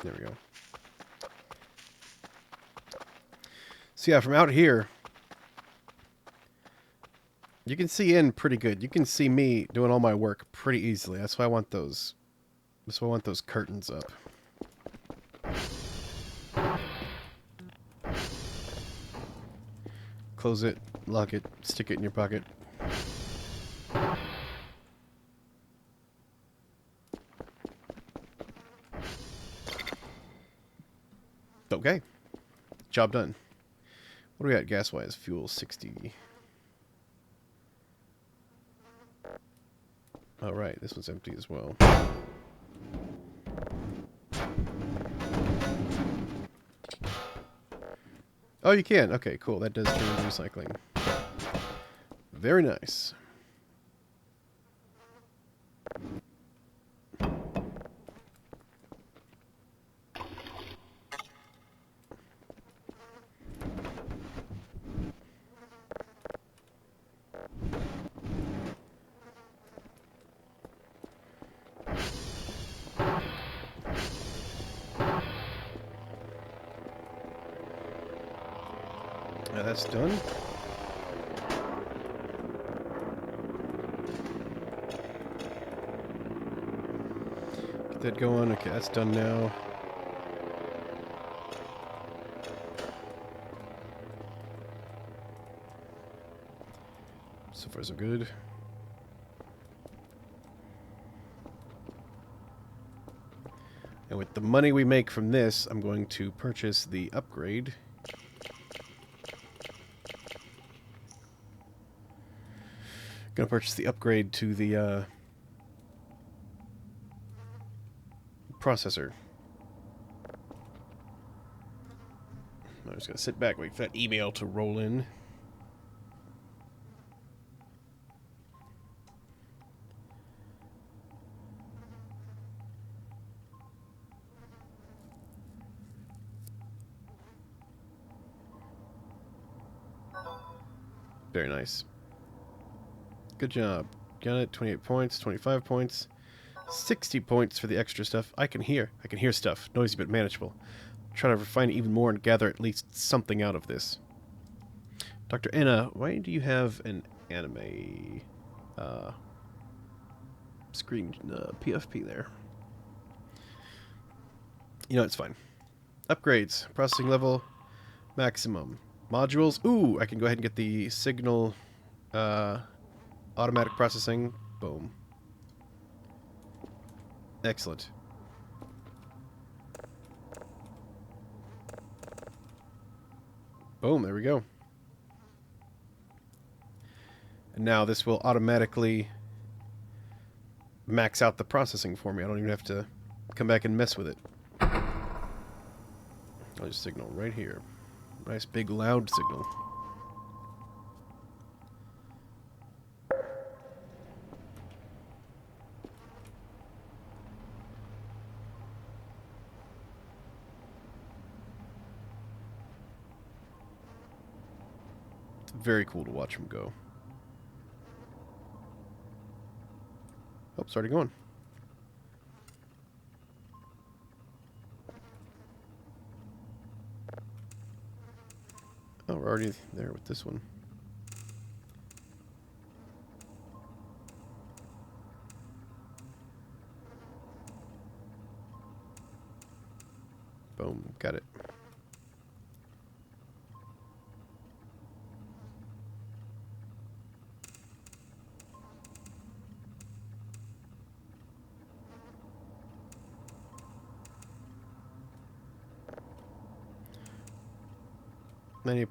There we go. So yeah, from out here, you can see in pretty good. You can see me doing all my work pretty easily. That's why I want those. That's why I want those curtains up. Close it, lock it, stick it in your pocket. Okay. Job done. What do we got gas-wise? Fuel 60. Alright, this one's empty as well. Oh, you can. Okay, cool. That does turn into recycling. Very nice. Now that's done. Get that going. Okay, that's done now. So far so good. And with the money we make from this, I'm going to purchase the upgrade. Gonna purchase the upgrade to the processor. I'm just gonna sit back, wait for that email to roll in. Very nice. Good job. Got it. 28 points, 25 points, 60 points for the extra stuff. I can hear stuff. Noisy but manageable. Try to refine it even more and gather at least something out of this. Dr. Anna, why do you have an anime screen PFP there? You know, it's fine. Upgrades. Processing level maximum. Modules. Ooh, I can go ahead and get the signal automatic processing. Boom. Excellent. Boom, there we go. And now this will automatically max out the processing for me. I don't even have to come back and mess with it. I'll just signal right here. Nice big loud signal. very cool to watch them go. Oh, it's already going. Oh, we're already there with this one. Boom, got it.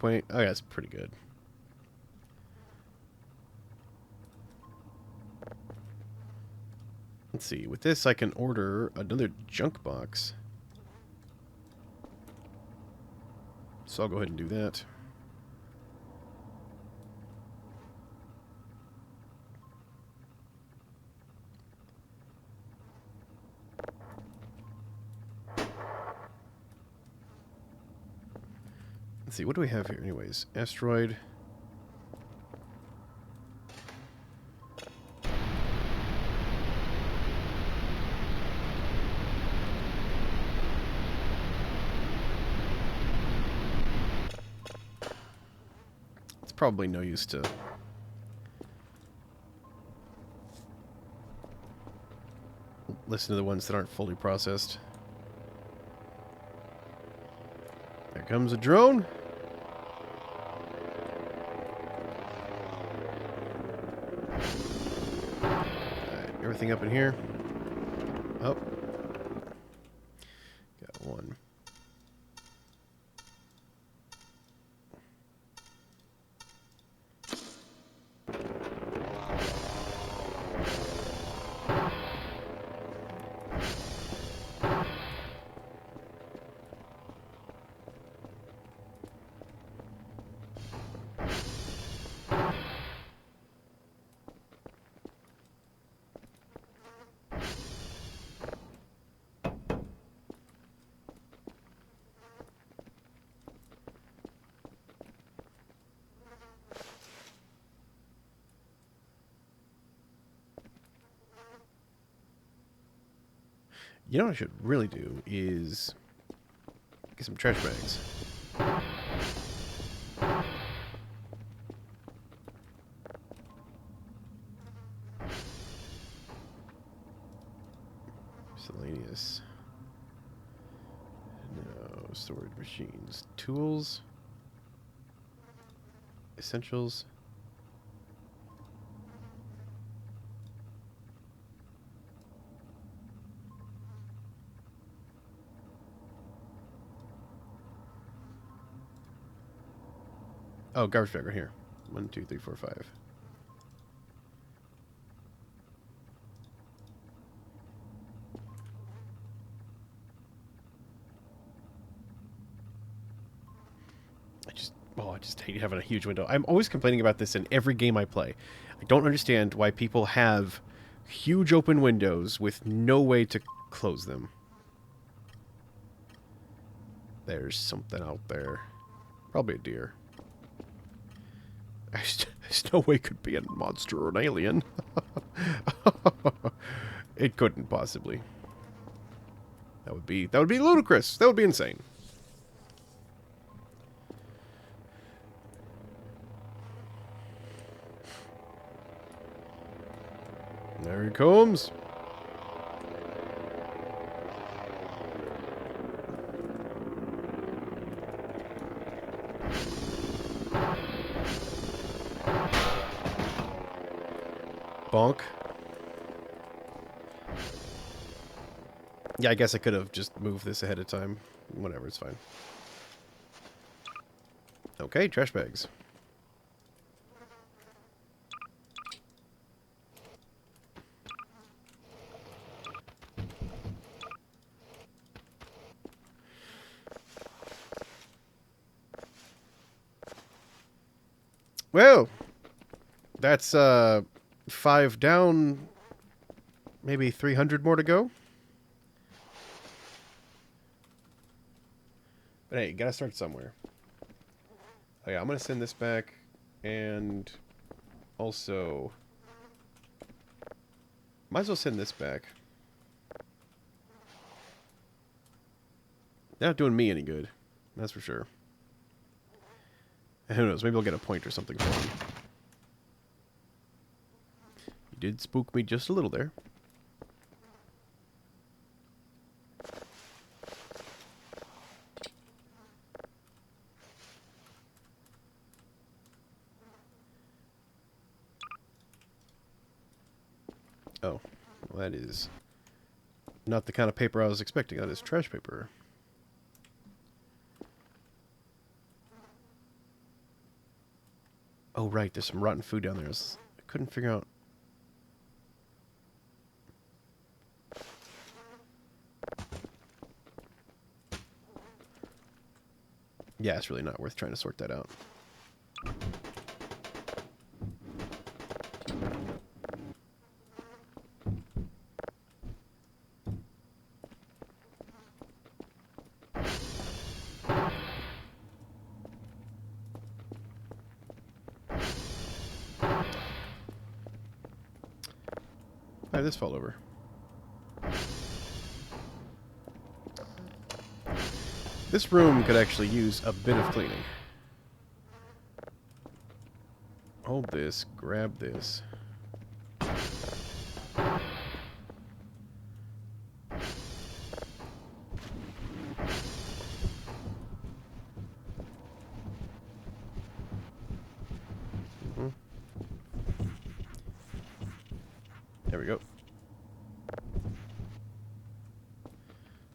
Oh yeah, that's pretty good. Let's see. With this, I can order another junk box. So I'll go ahead and do that. Let's see. What do we have here anyways? Asteroid. Probably no use to listen to the ones that aren't fully processed. There comes a drone. Alright, everything up in here. Oh. Got one. You know what I should really do is get some trash bags. Miscellaneous. No, storage machines. Tools. Essentials. Oh, garbage bag right here. 1, 2, 3, 4, 5. I just hate having a huge window. I'm always complaining about this in every game I play. I don't understand why people have huge open windows with no way to close them. There's something out there. Probably a deer. There's no way it could be a monster or an alien. It couldn't possibly. That would be ludicrous. That would be insane. There he comes. Bonk. Yeah, I guess I could have just moved this ahead of time. Whatever, it's fine. Okay, trash bags. Well, that's 5 down, maybe 300 more to go. But hey, you gotta start somewhere. Oh yeah, I'm gonna send this back. And also, might as well send this back. Not doing me any good, that's for sure. And who knows, maybe I'll get a point or something for him. You did spook me just a little there. Oh, well, that is not the kind of paper I was expecting. That is trash paper. Oh, right, there's some rotten food down there. I couldn't figure out. Yeah, it's really not worth trying to sort that out. Why did this fall over? This room could actually use a bit of cleaning. Hold this, grab this. There we go.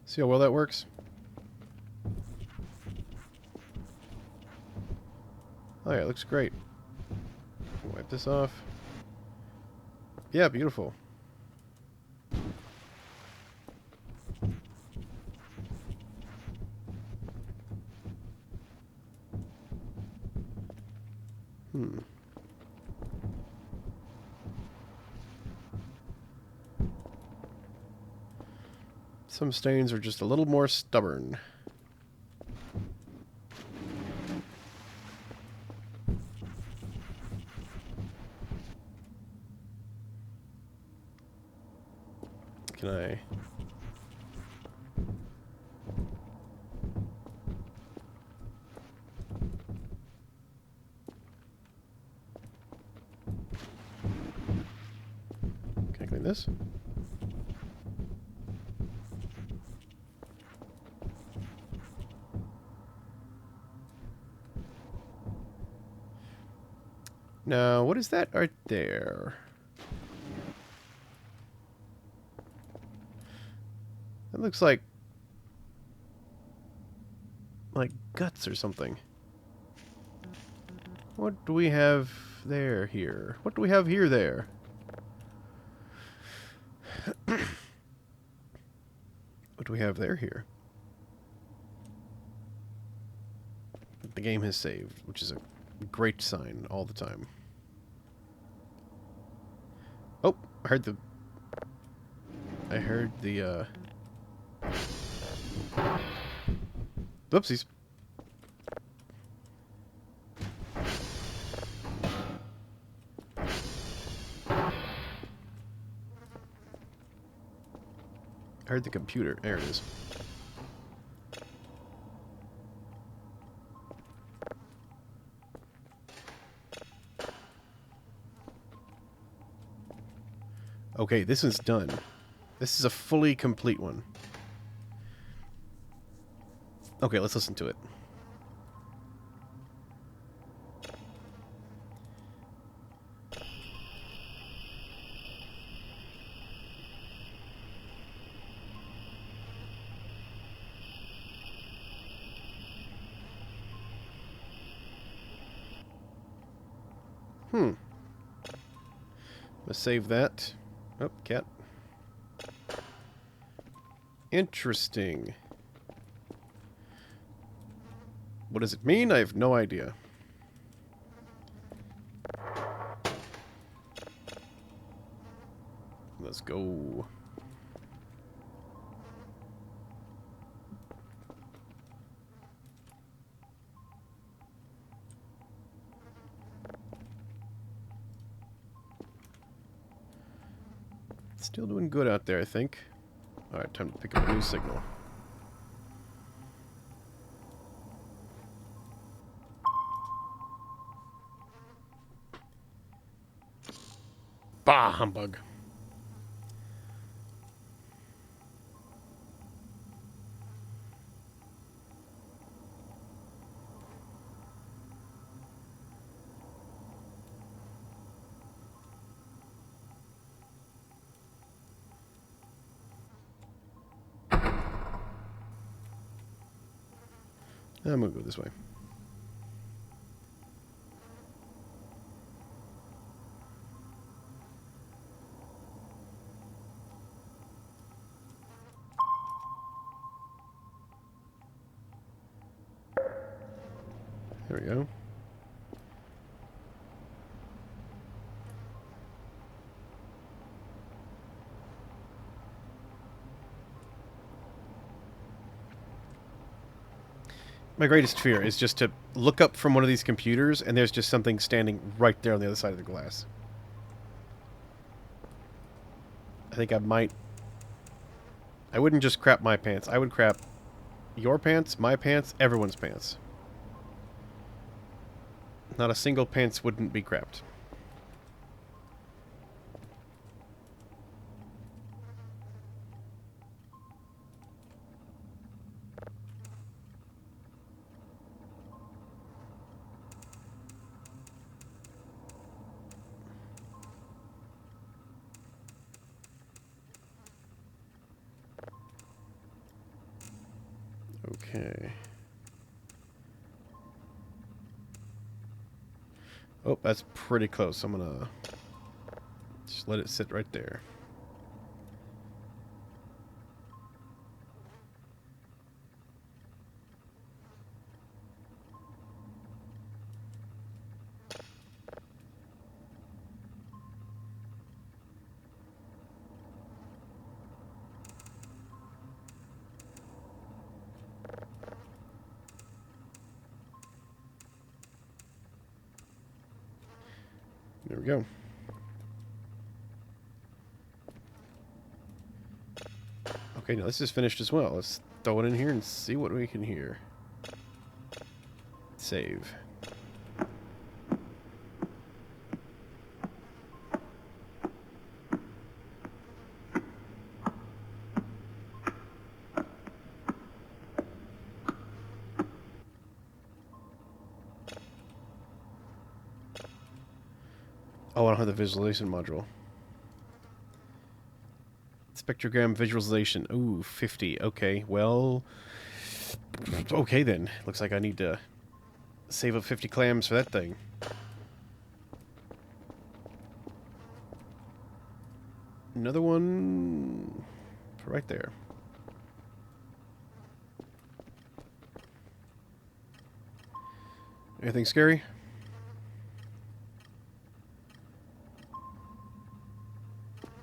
See how well that works? Oh yeah, it looks great. Wipe this off. Yeah, beautiful. Some stains are just a little more stubborn. Can I... Can I clean this? Now, what is that right there? That looks like guts or something. What do we have there, here? What do we have here, there? What do we have there, here? The game has saved, which is a great sign all the time. Oh, I heard the, whoopsies. I heard the computer. There it is. Okay, this is done. This is a fully complete one. Okay, let's listen to it. Let's save that. Oh, cat. Interesting. What does it mean? I have no idea. Let's go. Still doing good out there, I think. Alright, time to pick up a new signal. Bah, humbug. I'm gonna go this way. There we go. My greatest fear is just to look up from one of these computers and there's just something standing right there on the other side of the glass. I think I might... I wouldn't just crap my pants. I would crap your pants, my pants, everyone's pants. Not a single pants wouldn't be crapped. Okay. Oh, that's pretty close. I'm gonna just let it sit right there. There we go. Okay, now this is finished as well. Let's throw it in here and see what we can hear. Save. Oh, I don't have the visualization module. Spectrogram visualization. Ooh, 50. Okay, well... Okay, then. Looks like I need to save up 50 clams for that thing. Another one... right there. Anything scary?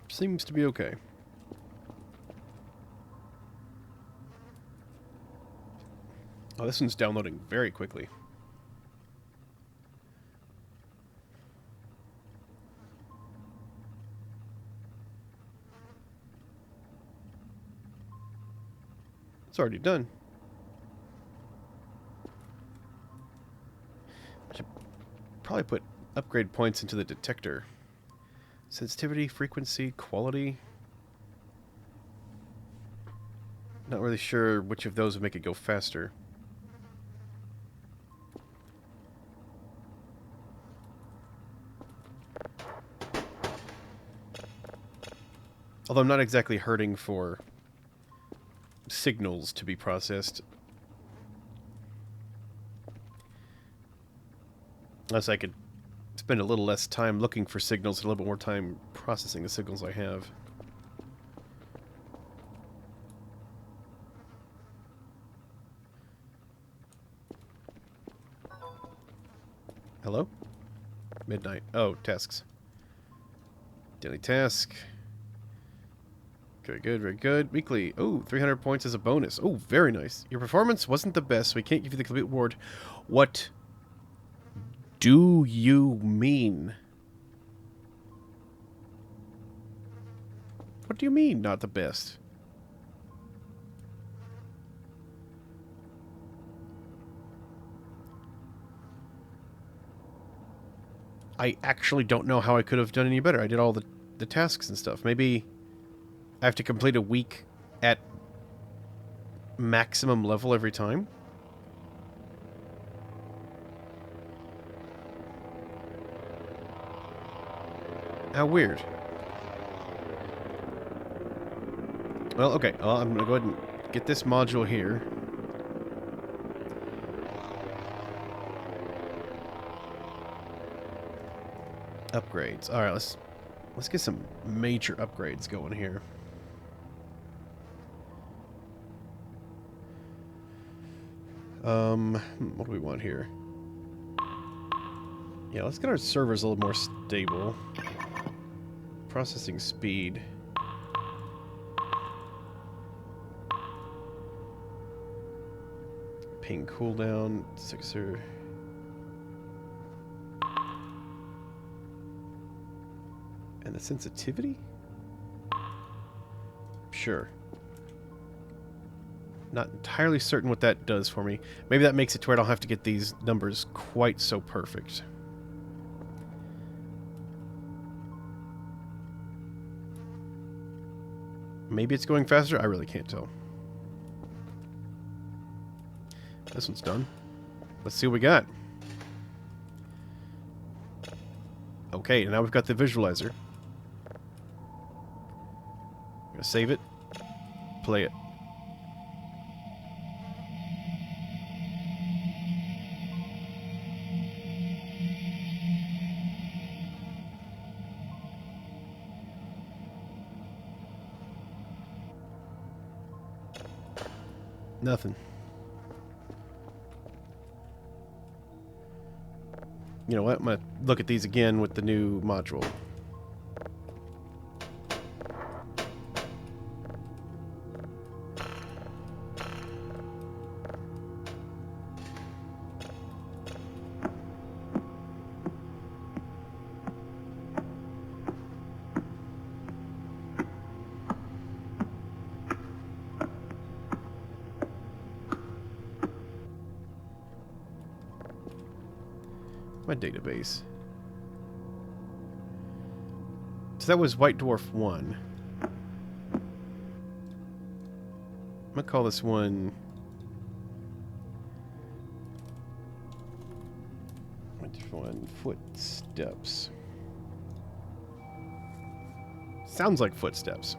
Seems to be okay. Oh, this one's downloading very quickly. It's already done. Should probably put upgrade points into the detector. Sensitivity, frequency, quality. Not really sure which of those would make it go faster. Although I'm not exactly hurting for signals to be processed. Unless I could spend a little less time looking for signals and a little bit more time processing the signals I have. Hello? Midnight. Oh, tasks. Daily task. Very good, very good. Weekly. Oh, 300 points as a bonus. Oh, very nice. Your performance wasn't the best, so we can't give you the complete reward. What do you mean? What do you mean, not the best? I actually don't know how I could have done any better. I did all the tasks and stuff. Maybe I have to complete a week at maximum level every time? How weird. Well, okay. Well, I'm going to go ahead and get this module here. Upgrades. All right, let's get some major upgrades going here. What do we want here? Yeah, let's get our servers a little more stable. Processing speed. Ping cooldown, 6er. And the sensitivity? Sure. Not entirely certain what that does for me. Maybe that makes it to where I don't have to get these numbers quite so perfect. Maybe it's going faster? I really can't tell. This one's done. Let's see what we got. Okay, now we've got the visualizer. I'm gonna save it. Play it. Nothing. You know what? I'm going to look at these again with the new module. My database. So that was White Dwarf 1. I'm gonna call this one... Footsteps. Sounds like footsteps.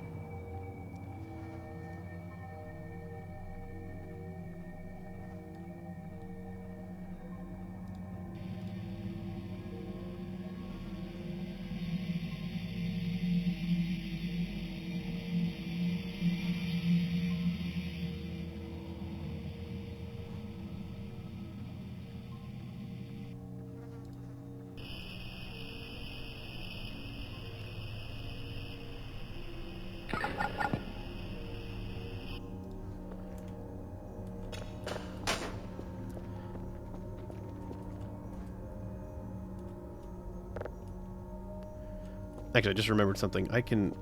Actually, I just remembered something. I can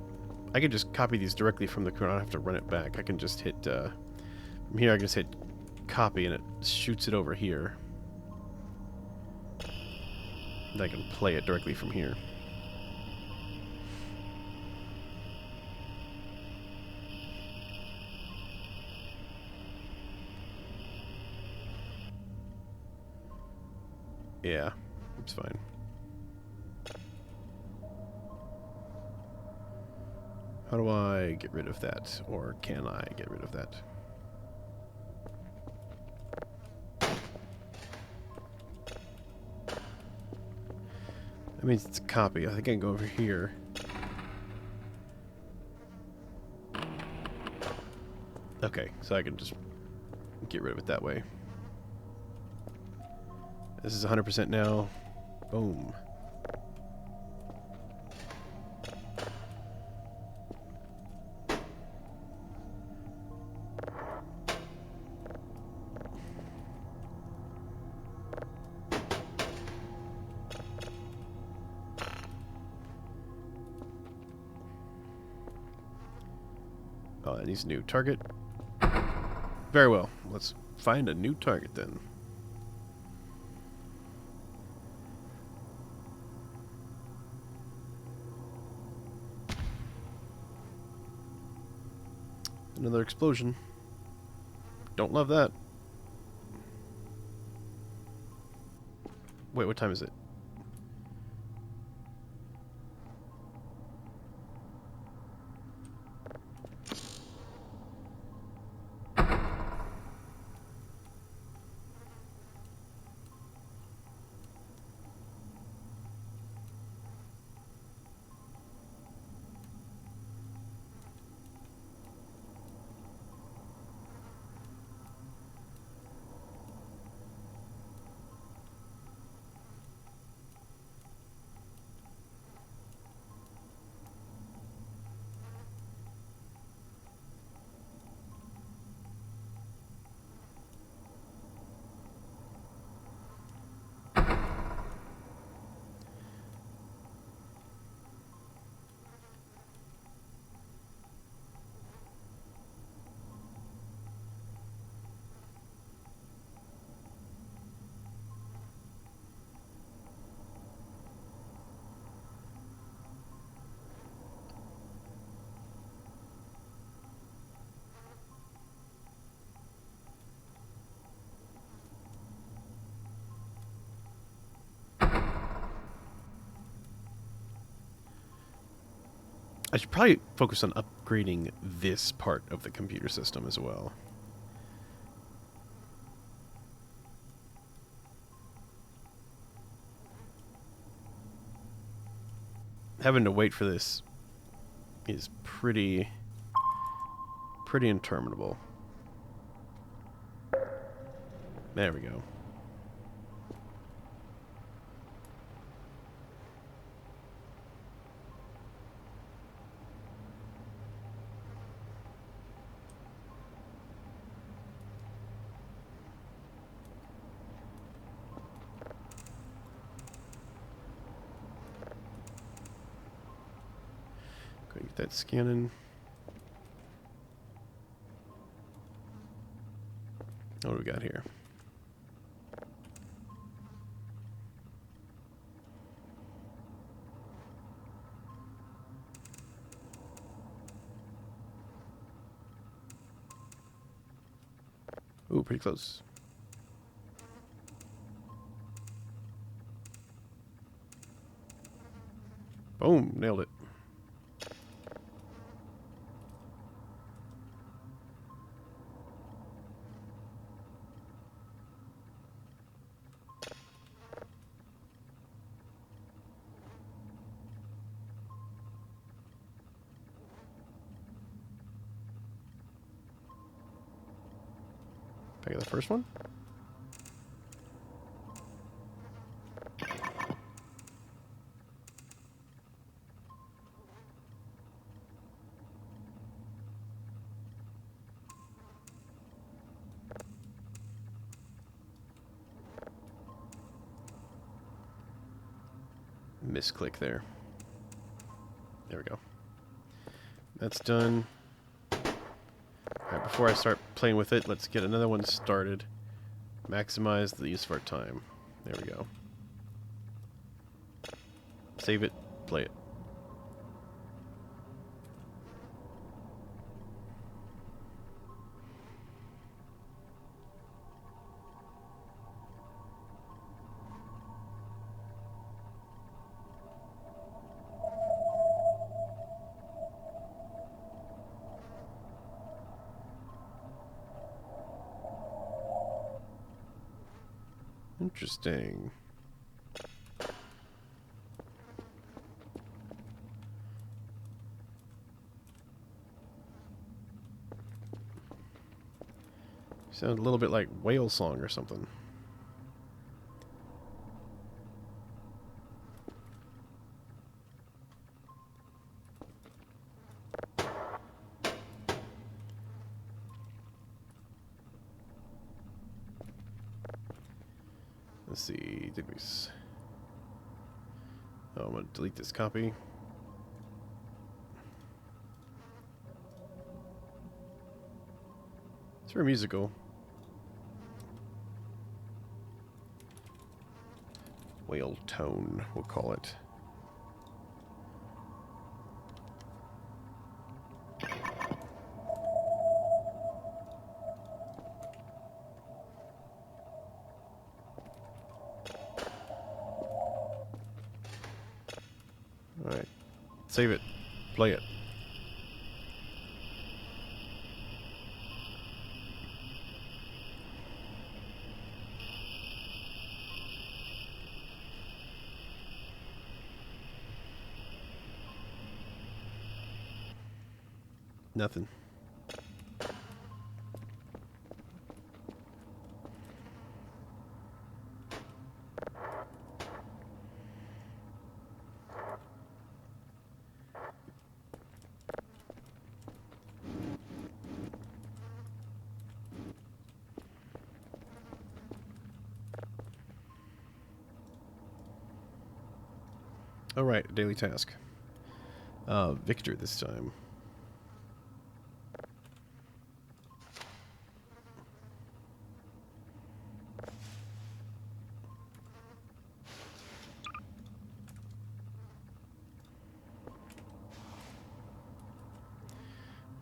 just copy these directly from the code. I don't have to run it back. I can just hit from here. I can just hit copy, and it shoots it over here. And I can play it directly from here. Yeah, it's fine. How do I get rid of that? Or can I get rid of that? That means it's a copy. I think I can go over here. Okay, so I can just get rid of it that way. This is 100% now. Boom. Oh, that needs a new target. Very well. Let's find a new target then. Another explosion. Don't love that. Wait, what time is it? I should probably focus on upgrading this part of the computer system as well. Having to wait for this is pretty interminable. There we go. Go get that scanning. What do we got here? Ooh, pretty close. Boom, nailed it. Back at the first one. Misclick there. There we go. That's done. Alright, before I start playing with it, let's get another one started. Maximize the use of our time. There we go. Save it, play it. Interesting. Sound a little bit like whale song or something. Let's see, did we... Oh, I'm going to delete this copy. very musical. Whale tone, we'll call it. Alright. Save it. Play it. Nothing. Alright, daily task. Victor this time.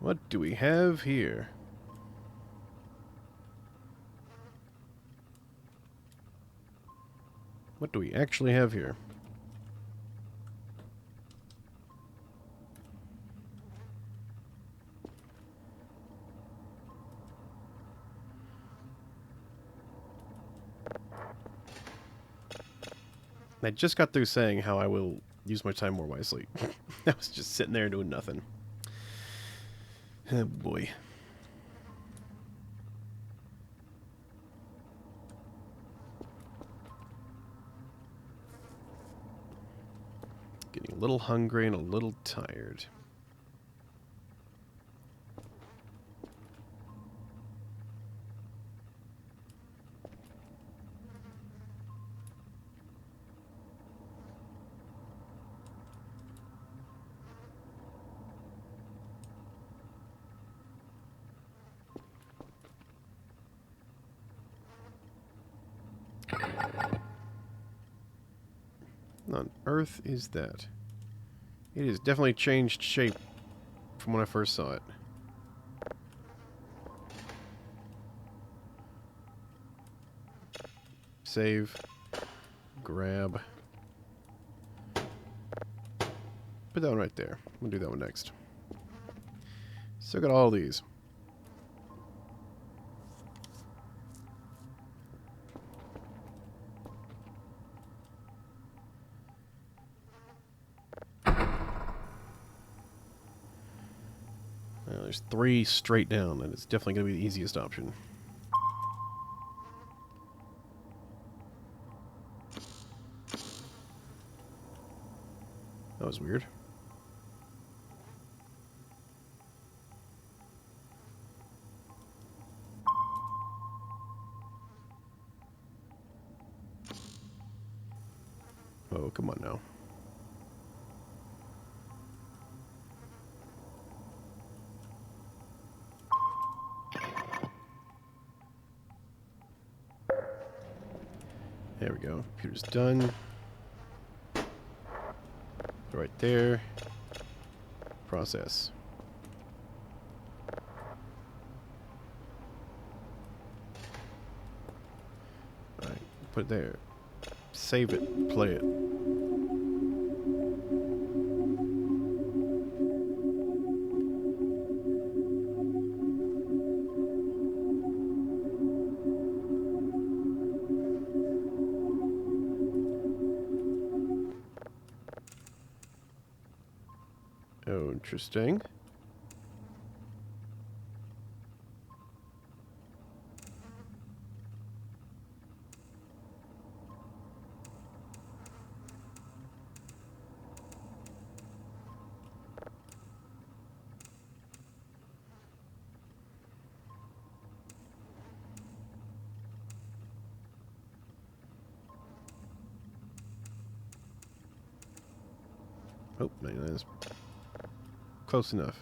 What do we have here? What do we actually have here? I just got through saying how I will use my time more wisely. I was just sitting there doing nothing. Oh boy. Getting a little hungry and a little tired. What on earth is that? It has definitely changed shape from when I first saw it. Save. Grab. Put that one right there. We'll do that one next. Still got all these. There's 3 straight down, and it's definitely going to be the easiest option. That was weird. Oh, come on now. There we go. Computer's done. Right there. Process. Alright, put it there. Save it. Play it. Oh, interesting. Oh, 99 is close enough.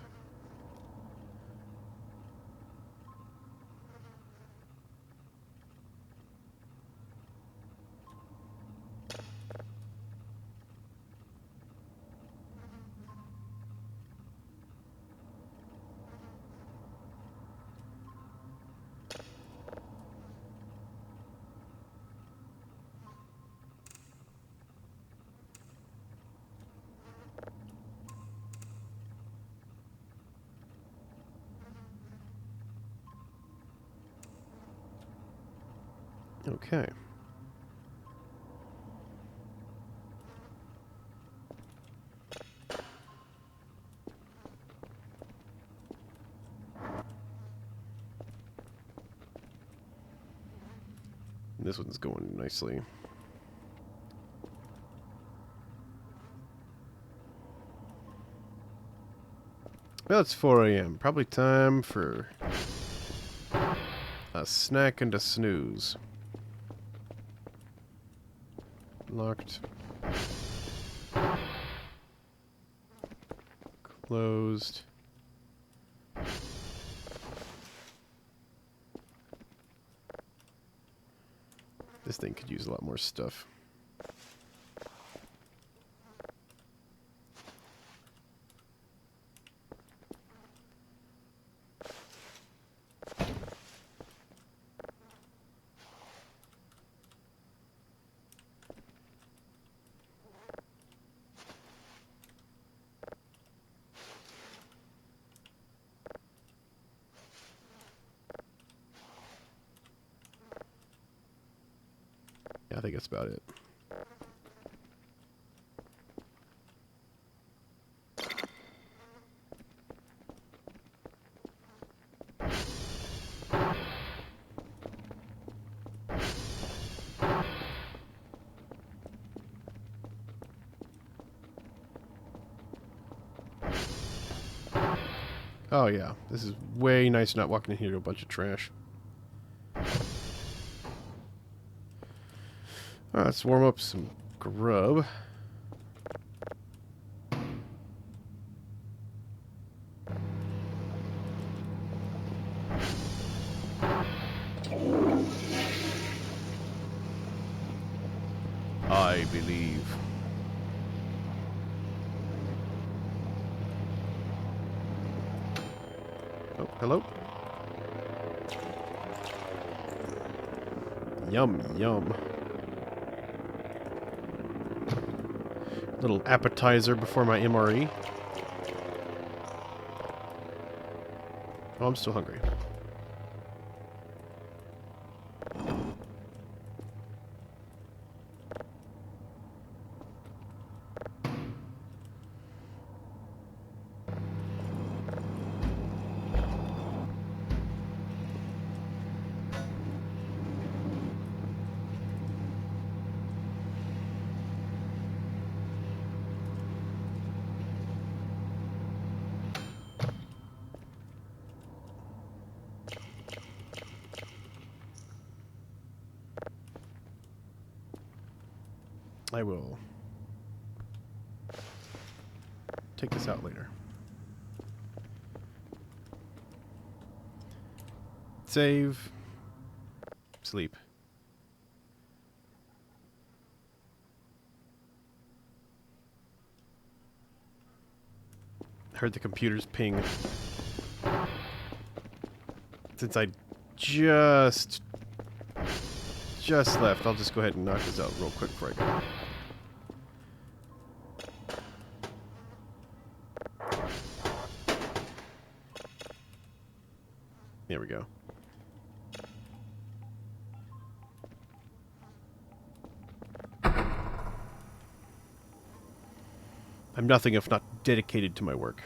Okay. This one's going nicely. Well, it's 4 a.m. Probably time for a snack and a snooze. Locked. Closed. This thing could use a lot more stuff. Yeah, I think that's about it. Oh yeah, this is way nice not walking in here to a bunch of trash. Alright, let's warm up some grub. I believe. Oh, hello? Yum, yum. Little appetizer before my MRE. Oh, I'm still hungry. I will take this out later. Save. Sleep. Heard the computer's ping. Since I just left, I'll just go ahead and knock this out real quick before I go. There we go. I'm nothing if not dedicated to my work.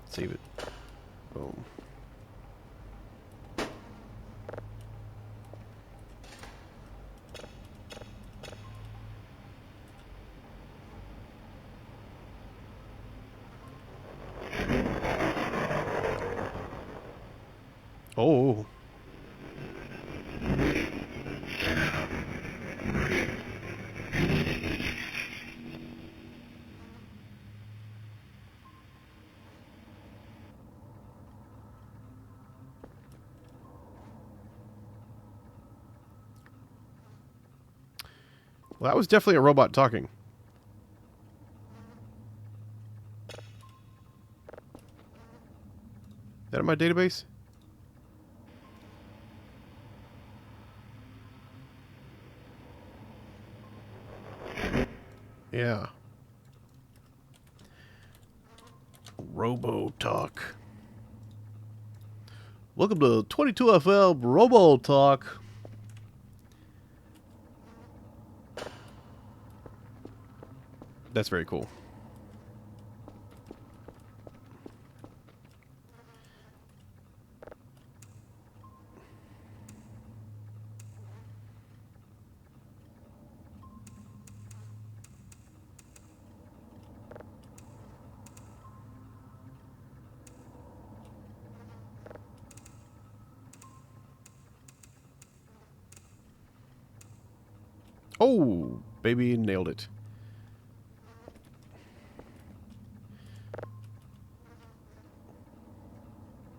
Save it. Boom. Oh. Well, that was definitely a robot talking. Is that in my database? Yeah. Robo Talk. Welcome to 22FM Robo Talk. That's very cool. Oh, baby, nailed it.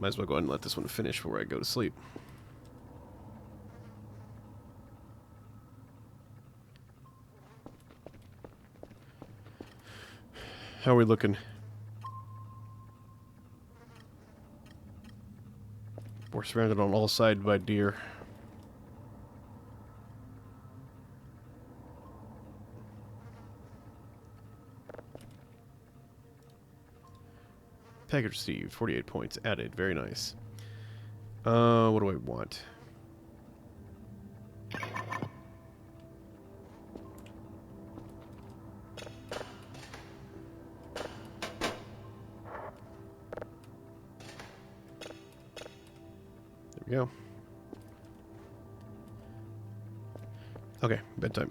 Might as well go ahead and let this one finish before I go to sleep. How are we looking? We're surrounded on all sides by deer. Package received. 48 points added. Very nice. What do I want? There we go. Okay, bedtime.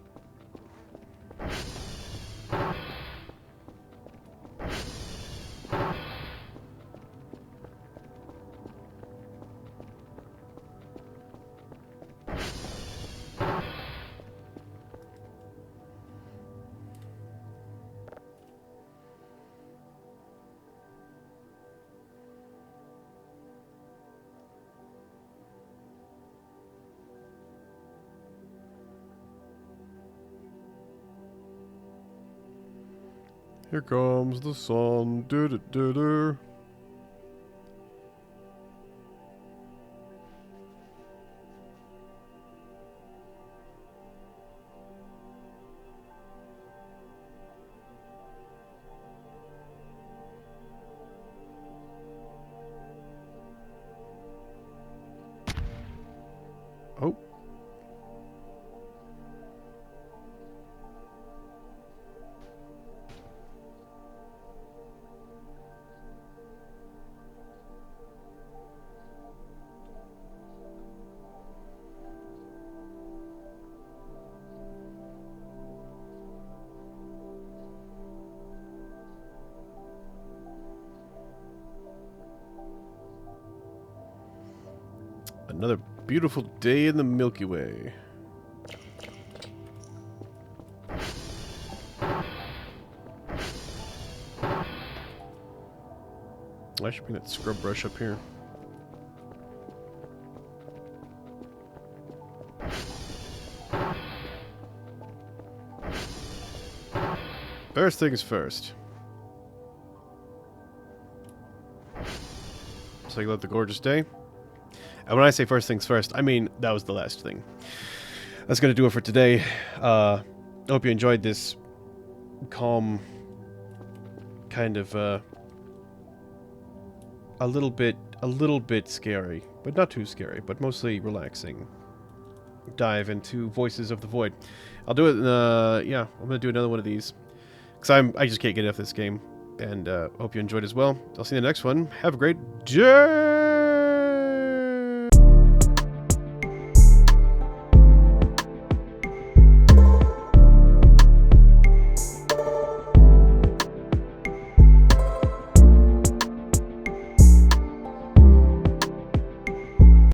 Here comes the sun. Do do do do. Oh. Another beautiful day in the Milky Way. I should bring that scrub brush up here. First things first. So you let the gorgeous day. And when I say first things first, I mean that was the last thing. That's going to do it for today. I hope you enjoyed this calm, kind of a little bit scary, but not too scary, but mostly relaxing dive into Voices of the Void. I'll do it. Yeah, I'm going to do another one of these because I just can't get enough of this game. And hope you enjoyed as well. I'll see you in the next one. Have a great day.